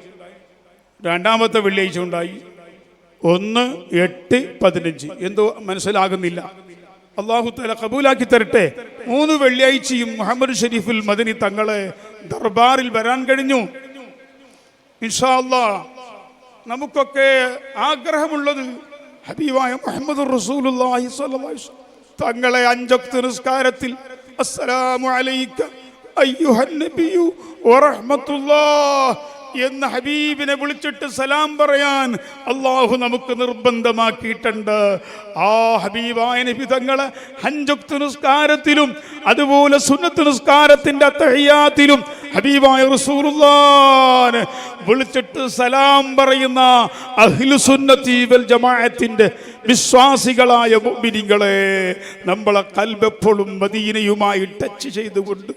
രണ്ടാമത്തെ വെള്ളിയാഴ്ച ഉണ്ടായി, 1, 8, 15 എന്തോ മനസ്സിലാകുന്നില്ല. അല്ലാഹു തആല കബൂലാക്കി തരട്ടെ. 3 വെള്ളിയാഴ്ചയും മുഹമ്മദ് ഷരീഫുൽ മദനി തങ്ങളെ ദർബാറിൽ വരാൻ കഴിഞ്ഞു. ഇൻഷാ അല്ലാഹ് നമുക്കൊക്കെ ആഗ്രഹമുള്ളത് ഹബീബായ മുഹമ്മദ് റസൂലുള്ളാഹി സ്വല്ലല്ലാഹു അലൈഹി വസല്ലം തങ്ങളെ 5 വക്ത് നിസ്കാരത്തിൽ അസ്സലാമു അലൈക അയ്യുഹൻ നബിയു വറഹ്മത്തുള്ളാഹ് എന്ന് ഹബീബിനെ വിളിച്ചിട്ട് സലാം പറയാൻ അള്ളാഹു നമുക്ക് നിർബന്ധമാക്കിയിട്ടുണ്ട്. ആ ഹബീബായ നബി തങ്ങളെ 5 വക്ത് നിസ്കാരത്തിലും അതുപോലെ സുന്നത്ത് നിസ്കാരത്തിന്റെ അത്തഹിയ്യാത്തിലും ഹബീബായ റസൂലുള്ളാഹിനെ വിളിച്ചിട്ട് സലാം പറയുന്ന അഹ്ലു സുന്നത്തി വൽ ജമാഅത്തിന്റെ വിശ്വാസികളായ മുഅ്മിനീങ്ങളെ, നമ്മളെ ഖൽബ് എപ്പോഴും മദീനയുമായി ടച്ച് ചെയ്തുകൊണ്ട്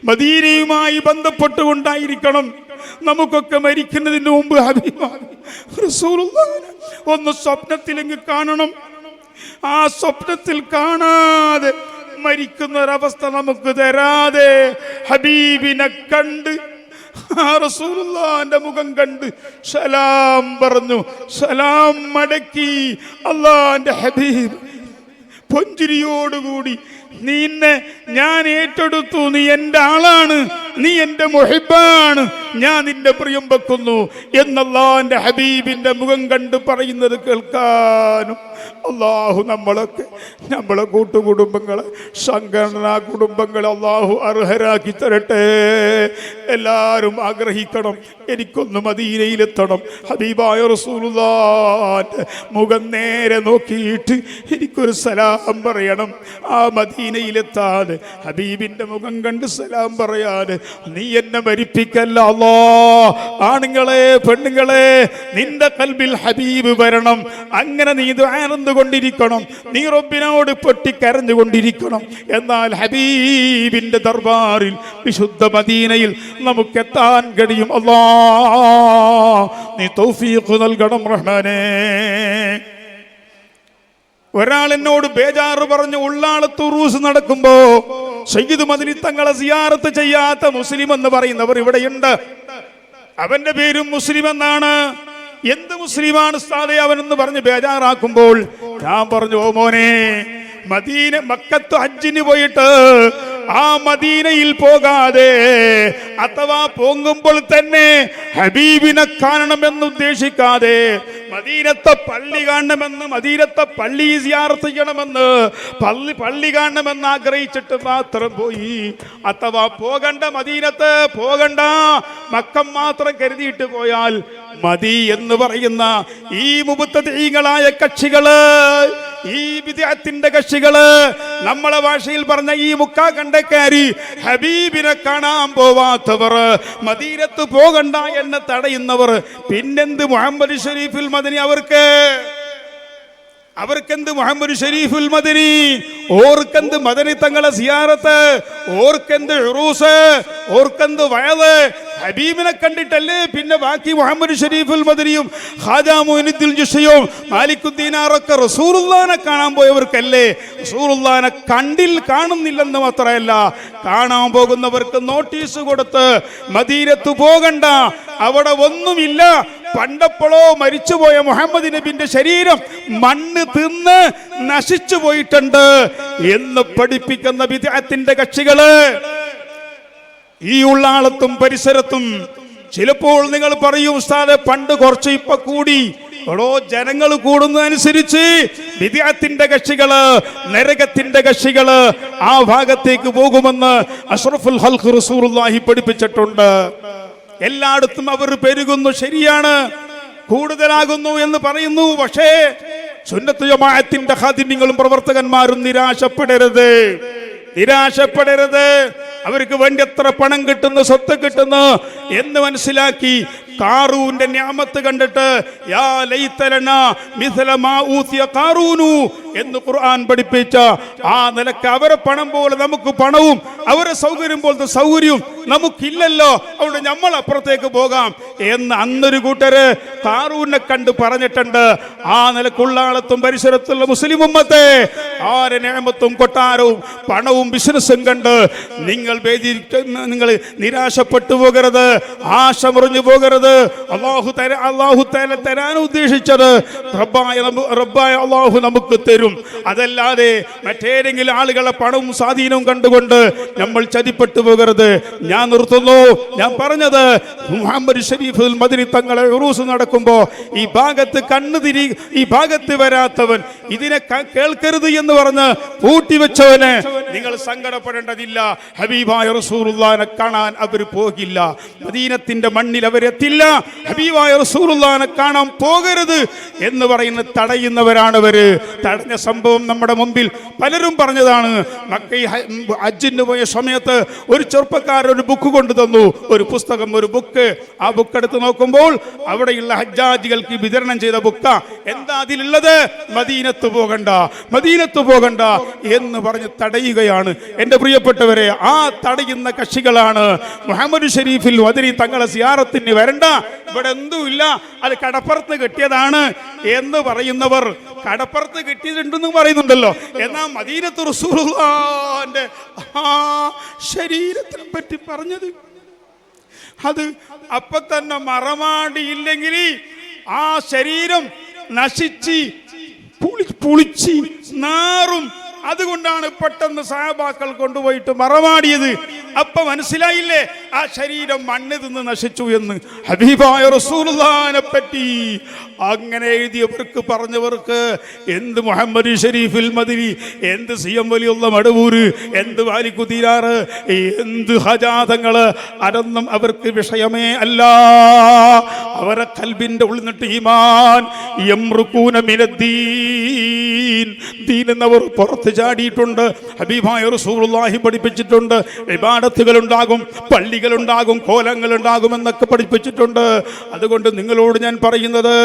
മദീനയുമായി ബന്ധപ്പെട്ടുകൊണ്ടായിരിക്കണം. നമുക്കൊക്കെ മരിക്കുന്നതിന് മുമ്പ് ഹബീബായ റസൂലുള്ളാഹിനെ ഒന്ന് സ്വപ്നത്തിലെങ്ങ് കാണണം. ആ സ്വപ്നത്തിൽ കാണാതെ മരിക്കുന്ന ഒരവസ്ഥ നമുക്ക് തരാതെ ഹബീബിനെ കണ്ട് റസൂലുള്ളാഹിന്റെ മുഖം കണ്ട് സലാം പറഞ്ഞു, സലാം മടക്കി അല്ലാഹുവിന്റെ ഹബീബ് പുഞ്ചിരിയോടുകൂടി നിന്നെ ഞാൻ ഏറ്റെടുത്തു, നീ എൻ്റെ ആളാണ്, നീ എൻ്റെ മുഹിബാണ്, ഞാൻ നിന്റെ പ്രിയം വെക്കുന്നു എന്നല്ലാഹുവിന്റെ ഹബീബിന്റെ മുഖം കണ്ട് പറയുന്നത് കേൾക്കാനും അള്ളാഹു നമ്മളെ കൂട്ടുകുടുംബങ്ങളെ സംഘടനാ കുടുംബങ്ങളെ അള്ളാഹു അർഹരാക്കി തരട്ടെ. എല്ലാവരും ആഗ്രഹിക്കണം, എനിക്കൊന്ന് മദീനയിലെത്തണം, ഹബീബായ റസൂലുള്ളാഹിന്റെ മുഖം നേരെ നോക്കിയിട്ട് എനിക്കൊരു സലാം പറയണം. ആ മദീനയിലെത്താതെ ഹബീബിന്റെ മുഖം കണ്ട് സലാം പറയാതെ നീ എന്നെ മരിപ്പിക്കല്ല അല്ലാ. ആണുങ്ങളെ പെണ്ണുങ്ങളെ, നിന്റെ ഖൽബിൽ ഹബീബ് വരണം. അങ്ങനെ നീ കൊണ്ടിരിക്കണം, നീ റബ്ബിനോട് പൊട്ടിക്കരഞ്ഞുകൊണ്ടിരിക്കണം. എന്നാൽ ഹബീബിന്റെ ദർബാറിൽ വിശുദ്ധ മദീനയിൽ നമുക്ക് എത്താൻ കഴിയും. അല്ലാഹ് നീ തൗഫീഖ് നൽകണം റഹ്മാനേ. ഒരാൾ എന്നോട് ബേജാറ് പറഞ്ഞു, ഉള്ളാളത്ത് ഉറൂസ് നടക്കുമ്പോ സയ്യിദ് മദനി തങ്ങളെ സിയാറത്ത് ചെയ്യാത്ത മുസ്ലിം എന്ന് പറയുന്നവർ ഇവിടെയുണ്ട്. അവന്റെ പേരും മുസ്ലിം എന്നാണ്. എന്ത് മുസ്ലിമാണ് ഉസ്താദേ അവനെന്ന് പറഞ്ഞ് ബേജാറാക്കുമ്പോൾ ഞാൻ പറഞ്ഞു, ഓ മോനെ, മക്കത്ത് ഹജ്ജിന് പോയിട്ട് ആ മദീനയിൽ പോകാതെ അഥവാ പോകുമ്പോൾ തന്നെ ഹബീബിനെ കാണണമെന്ന് ഉദ്ദേശിക്കാതെ മദീനത്തെ പള്ളി കാണണമെന്ന്, മദീനത്തെ പള്ളി സിയാറത്ത് ചെയ്യണമെന്ന്, പള്ളി കാണണമെന്ന് ആഗ്രഹിച്ചിട്ട് മാത്രം പോയി. അഥവാ പോകണ്ട, മദീനത്ത് പോകണ്ട, മക്കം മാത്രം കരുതിയിട്ട് പോയാൽ മതി എന്ന് പറയുന്ന ഈ മുബത്തദീങ്ങളായ കക്ഷികള്, ഈ വിദ്യാത്തിന്റെ കക്ഷികള്, നമ്മളെ ഭാഷയിൽ പറഞ്ഞ ഈ മുക്കാ കണ്ടക്കാരി, ഹബീബിനെ കാണാൻ പോവാത്തവർ, മദീനത്ത് പോകണ്ട എന്ന് തടയുന്നവർ, പിന്നെന്ത് മുഹമ്മദ് ഷരീഫുൽ മദനി അവർക്കെന്ത് മുഹമ്മദ് ഷരീഫുൽ മദനി, ഓർക്കെന്ത് മദനി തങ്ങളെ സിയാറത്ത്, ഓർക്കെന്ത് ഉറൂസ്, ഓർക്കെന്ത് വയല്. ഹബീബിനെ കണ്ടിട്ടല്ലേ പിന്നെ ബാക്കി മുഹമ്മദ് ഷരീഫുൽ മദനിയും ഖാജാ മുഈനുദ്ദീൻ ജിഷയും മാലിക്കുദ്ദീനാറൊക്കെ റസൂലുള്ളാഹിനെ കാണാൻ പോയവർക്കല്ലേ. റസൂലുള്ളാഹിനെ കാണുന്നില്ലെന്ന് മാത്രമല്ല, കാണാൻ പോകുന്നവർക്ക് നോട്ടീസ് കൊടുത്ത് മദീനത്ത് പോകണ്ട, അവിടെ ഒന്നുമില്ല, പണ്ടപ്പോഴോ മരിച്ചുപോയ മുഹമ്മദ് നബിന്റെ ശരീരം മണ്ണ് തിന്ന് നശിച്ചു പോയിട്ടുണ്ട് എന്ന് പഠിപ്പിക്കുന്ന വിദ്യാത്തിന്റെ കക്ഷികള് ഈ ഉള്ളാളത്തും പരിസരത്തും. ചിലപ്പോൾ നിങ്ങൾ പറയും, ഉസ്താദെ പണ്ട് കുറച്ച് ഇപ്പൊ കൂടി. ഓരോ ജനങ്ങൾ കൂടുന്നതനുസരിച്ച് വിദ്യാത്തിന്റെ കക്ഷികള്, നരകത്തിന്റെ കക്ഷികള് ആ ഭാഗത്തേക്ക് പോകുമെന്ന് അഷ്റഫുൽ ഖൽഖ് റസൂലുള്ളാഹി പഠിപ്പിച്ചിട്ടുണ്ട്. എല്ലായിടത്തും അവർ പെരുകുന്നു, ശരിയാണ്, കൂടുതലാകുന്നു എന്ന് പറയുന്നു. പക്ഷേ സുന്നത്ത് ജമാഅത്തിന്റെ ഖാദിമീങ്ങളും പ്രവർത്തകന്മാരും നിരാശപ്പെടരുത്. അവർക്ക് വേണ്ടി എത്ര പണം കിട്ടുന്നു, സ്വത്ത് കിട്ടുന്നു എന്ന് മനസ്സിലാക്കി കാറൂന്റെ നിഅമത്ത് കണ്ടിട്ട് യാ ലൈതലനാ മിസ്ല മാ ഊതിയ ഖാറൂനു എന്ന് ഖുർആൻ പഠിപ്പിച്ച ആ നിലക്ക് അവരെ പണം പോലെ നമുക്ക് പണവും അവരെ സൗകര്യം പോലത്തെ സൗകര്യവും നമുക്കില്ലല്ലോ, അതുകൊണ്ട് നമ്മൾ അപ്പുറത്തേക്ക് പോകാം എന്ന് അന്നൊരു കൂട്ടര് ഖാറൂനെ കണ്ട് പറഞ്ഞിട്ടുണ്ട്. ആ നിലക്കുള്ള ആളത്തും പരിസരത്തുള്ള മുസ്ലിം ഉമ്മത്തെ ആരെ നിഅമത്തും കൊട്ടാരവും പണവും ബിസിനസ്സും കണ്ട് നിങ്ങൾ നിരാശപ്പെട്ടു പോകരുത്, ആശ മുറിഞ്ഞു പോകരുത്. അല്ലാഹു തആല തരാൻ ഉദ്ദേശിച്ചത് റബ്ബായ അല്ലാഹു നമുക്ക് തരും. അതല്ലാതെ മറ്റേതെങ്കിലും ആളുകളെ പണവും സ്വാധീനവും കണ്ടുകൊണ്ട് നമ്മൾ ചതിപ്പെട്ടു പോകരുത്. ഞാൻ നിർത്തുന്നു. ഞാൻ പറഞ്ഞത് മുഹമ്മദ് ഷരീഫുൽ മദനി തങ്ങളെ ഉറൂസ് നടക്കുമ്പോ ഈ ഭാഗത്ത് കണ്ണുതിരി, ഈ ഭാഗത്ത് വരാത്തവൻ, ഇതിനെ കേൾക്കരുത് എന്ന് പറഞ്ഞ് പൂട്ടിവെച്ചവന് നിങ്ങൾ സങ്കടപ്പെടേണ്ടതില്ല. ഹബീബായ റസൂലുള്ളാഹിനെ കാണാൻ അവർ പോകില്ല, മദീനത്തിന്റെ മണ്ണിൽ അവരെത്തില്ല. ഹബീബായ റസൂലുള്ളാഹിനെ കാണാൻ പോകരുത് എന്ന് പറയുന്ന തടയുന്നവരാണവര്. തടഞ്ഞ സംഭവം നമ്മുടെ മുമ്പിൽ പലരും പറഞ്ഞതാണ്. മക്കയിൽ ഹജ്ജിന് പോയ സമയത്ത് ഒരു ചെറുപ്പക്കാരൻ ഒരു ബുക്ക് കൊണ്ടു തന്നു, ഒരു പുസ്തകം, ഒരു ബുക്ക്. ആ ബുക്ക് എടുത്ത് നോക്കുമ്പോൾ അവിടെയുള്ള ഹജ്ജാജികൾക്ക് വിതരണം ചെയ്ത ബുക്ക. എന്താ അതിലുള്ളത്? മദീനത്ത് പോകണ്ട എന്ന് പറഞ്ഞ് തടയുകയാണ്. എൻ്റെ പ്രിയപ്പെട്ടവരെ, ആ തടയുന്ന കക്ഷികളാണ് മുഹമ്മദ് ഷരീഫിൽ മദനി തങ്ങളെ സിയാറത്തിന് വരണ്ട, ഇവിടെ എന്തുമില്ല, അത് കടപ്പുറത്ത് കിട്ടിയതാണ് എന്ന് പറയുന്നവർ കടപ്പുറത്ത് കിട്ടിയിട്ടുണ്ടെന്ന് പറയുന്നുണ്ടല്ലോ. എന്നാൽ മദീനത്ത് റസൂലുള്ളാഹിന്റെ ആ ശരീരത്തിനെ പറ്റി പറഞ്ഞത് അത് അപ്പൊ തന്നെ മറമാടിയില്ലെങ്കിൽ ആ ശരീരം നശിച്ച് പുളിച്ച് നാറും. അതുകൊണ്ടാണ് പെട്ടെന്ന് സഹാബാക്കൾ കൊണ്ടുപോയിട്ട് മറമാടിയത്. അപ്പൊ മനസ്സിലായില്ലേ ആ ശരീരം മണ്ണ് തിന്ന് നശിച്ചു എന്ന്. ഹബീബായ റസൂലുള്ളാഹിനെ പറ്റി അങ്ങനെ എഴുതിയവർക്ക്, പറഞ്ഞവർക്ക് എന്ത് മുഹമ്മദ് ഷരീഫുൽ മദനി, എന്ത് സിയം വലിയുള്ള മടവൂര്, എന്ത് വാലിക്കുതീരാറ്, എന്ത് ഹജാതങ്ങള്, അതൊന്നും അവർക്ക് വിഷയമേ അല്ല. അവരെ ഖൽബിന്റെ ഉള്ളിൽ നിന്നിട്ട് ഈമാൻ യംറുകൂന മിനദ്ദീൻ, ദീൻ എന്നവർ പുറത്ത് ചാടിയിട്ടുണ്ട്. ഹബീബായ റസൂലുള്ളാഹി പഠിപ്പിച്ചിട്ടുണ്ട്. ഇബാദത്തുകൾ ഉണ്ടാകും, പള്ളികൾ ഉണ്ടാകും, കോലങ്ങൾ ഉണ്ടാകും എന്നൊക്കെ പഠിപ്പിച്ചിട്ടുണ്ട്. അതുകൊണ്ട് നിങ്ങളോട് ഞാൻ പറയുന്നത്,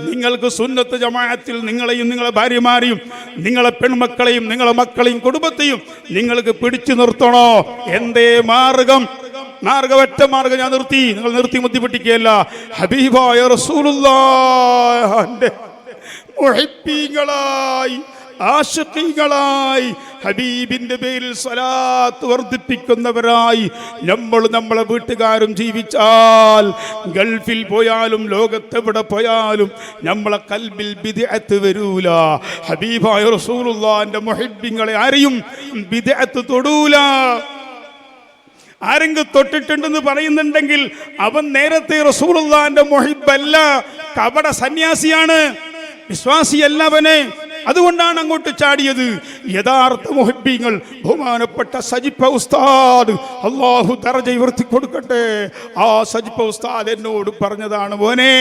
നിങ്ങൾക്ക് സുന്നത്ത് ജമാഅത്തിൽ നിങ്ങളെയും നിങ്ങളെ ഭാര്യമാരെയും നിങ്ങളെ പെൺമക്കളെയും നിങ്ങളെ മക്കളെയും കുടുംബത്തെയും നിങ്ങൾക്ക് പിടിച്ചു നിർത്തണോ? എന്തേ മാർഗം? ഒറ്റ മാർഗം ഞാൻ നിങ്ങൾ നിർത്തി ബുദ്ധിമുട്ടിക്കുകയല്ല. ഹബീബായ റസൂലുള്ളാഹിന്റെ മുഹിബ്ബീങ്ങളായി, ആശിഖീങ്ങളായി, ഹബീബിന്റെ പേരിൽ സ്വലാത്ത് വർദ്ധിപ്പിക്കുന്നവരായി നമ്മളെ വീട്ടുകാരും ജീവിച്ചാൽ, ഗൾഫിൽ പോയാലും ലോകത്തെവിടെ പോയാലും നമ്മളെ കൽബിൽ ബിദ്അത്ത് വരൂല. ഹബീബായ റസൂലുള്ളാഹിന്റെ മുഹിബ്ബീങ്ങളെ ആരെയും ബിദ്അത്ത് തൊടൂല. ആരെങ്കിലും തൊട്ടിട്ടുണ്ടെന്ന് പറയുന്നുണ്ടെങ്കിൽ അവൻ നേരത്തെ റസൂലുള്ളാഹിന്റെ മുഹിബ്ബല്ല. കപട സന്യാസിയാണ്, വിശ്വാസിയല്ലവനെ. അതുകൊണ്ടാണ് അങ്ങോട്ട് ചാടിയത്. യഥാർത്ഥ മുഹബ്ബീങ്ങൾ ബഹുമാനപ്പെട്ട സജിപ്പ ഉസ്താദ്, അള്ളാഹു ദറജ ഉയർത്തി കൊടുക്കട്ടെ, ആ സജിപ്പ ഉസ്താദ് എന്നോട് പറഞ്ഞതാണ്, മോനെ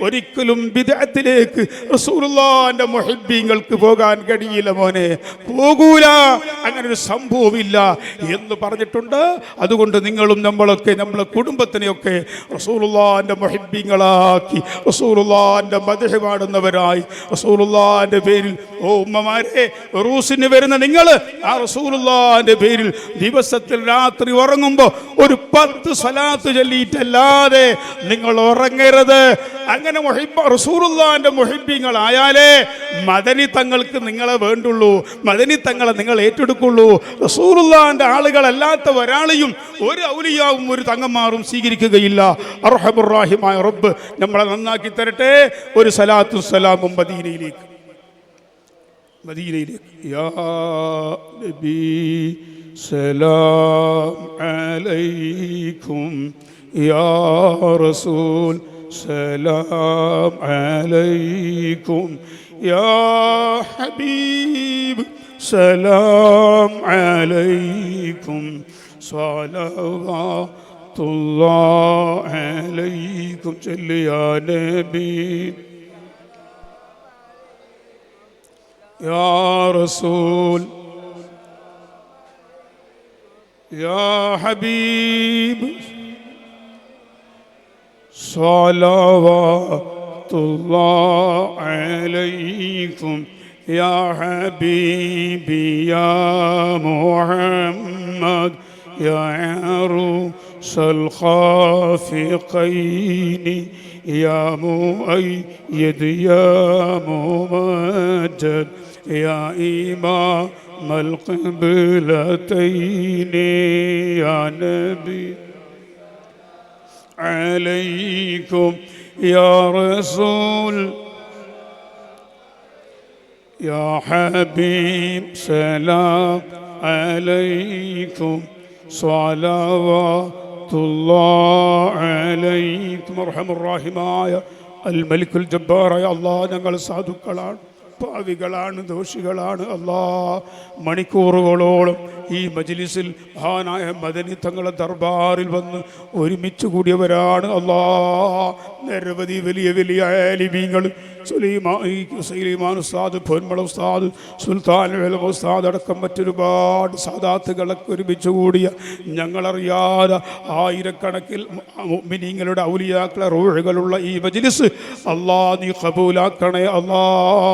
ഒരിക്കലും ബിദ്അത്തിലേക്ക് റസൂലുള്ളാഹിന്റെ മുഹബ്ബീങ്ങൾക്ക് പോകാൻ കഴിയില്ല മോനെ, പോകൂല, അങ്ങനെ ഒരു സംഭവമില്ല എന്ന് പറഞ്ഞിട്ടുണ്ട്. അതുകൊണ്ട് നിങ്ങളും നമ്മളൊക്കെ നമ്മളെ കുടുംബത്തിനെയൊക്കെ റസൂലുള്ളാഹിന്റെ മുഹബ്ബീങ്ങളാക്കി റസൂലുള്ളാഹിന്റെ മദ്ഹ് പാടുന്നവരായി റസൂലുള്ളാഹിന്റെ പേരിൽ, ഓ ഉമ്മമാരെ, റൂസിന് വരുന്ന നിങ്ങൾ ആ റസൂലുള്ളാഹിന്റെ പേരിൽ ദിവസത്തിൽ രാത്രി ഉറങ്ങുമ്പോൾ ഒരു 10 സ്വലാത്ത് ചൊല്ലിയിട്ടല്ലാതെ നിങ്ങൾ ഉറങ്ങരുത്. അങ്ങനെ റസൂലുള്ളാഹിന്റെ മുഹിബ്ബീങ്ങളായാലേ മദനി തങ്ങൾക്ക് നിങ്ങളെ വേണ്ടുള്ളൂ, മദനി തങ്ങളെ നിങ്ങൾ ഏറ്റെടുക്കുള്ളൂ. റസൂലുള്ളാഹിന്റെ ആളുകളല്ലാത്ത ഒരാളെയും ഒരു ഔലിയാവും ഒരു തങ്ങന്മാരും സ്വീകരിക്കുകയില്ല. അർഹമുർ റഹീമായ റബ്ബ് നമ്മളെ നന്നാക്കി തരട്ടെ. ഒരു സലാത്തു സലാമും മദീനയിലേക്ക്. യാ നബി സലാം അലൈക്കും, യാ റസൂൽ സലാം അലൈക്കും, യാ ഹബീബ് സലാം അലൈക്കും, സ്വലവാത്തുല്ലാഹി അലൈക്കും. ചൊല്ല് യാ നബി യാ റസൂൽ യാ ഹബീബ് സ്വലവാത്തുല്ലാഹി അലൈക്കും, യാ ഹബീബി യാ മുഹമ്മദ് യാ അറൂസൽ ഖാഫിഖൈനി യാ മുഅയ്യിദ് യാ മുമജ്ജദ് യാ ഇമാമൽ ഖിബ്ലതൈനി യാ നബി അലൈക്കും, യാ റസൂൽ യാ ഹബീബ് സലാം അലൈക്കും, സ്വലവാത്തുല്ലാഹി അലൈക്കും. അർഹമുർ റഹീമായ അൽ മലിക്കുൽ ജബ്ബാറായ അല്ലാഹ്, ഞങ്ങൾ സാധുക്കളാണ്, പാവികളാണ്, ദോഷികളാണ്. അല്ലാഹ്, മണിക്കൂറുകളോളം ഈ മജ്ലിസിൽ മഹാനായ മദനി തങ്ങളെ ദർബാറിൽ വന്ന് ഒരുമിച്ച് കൂടിയവരാണ്. അല്ലാഹ്, നിരവധി വലിയ വലിയ ആലിമീങ്ങൾ, സുലൈമാൻ ഉസ്താദ്, പൊന്മള ഉസ്താദ്, സുൽത്താൻ ഉലമ ഉസ്താദ് അടക്കം മറ്റൊരുപാട് സാദാത്തുകളൊക്കെ ഒരുമിച്ച് കൂടിയ ഞങ്ങളറിയാതെ ആയിരക്കണക്കിൽ മുഅ്മിനീങ്ങളുടെ ഔലിയാക്കളെ റൂഹുകളുള്ള ഈ മജ്ലിസ് അല്ലാഹ് നീ ഖബൂലാക്കണേ. അല്ലാഹ്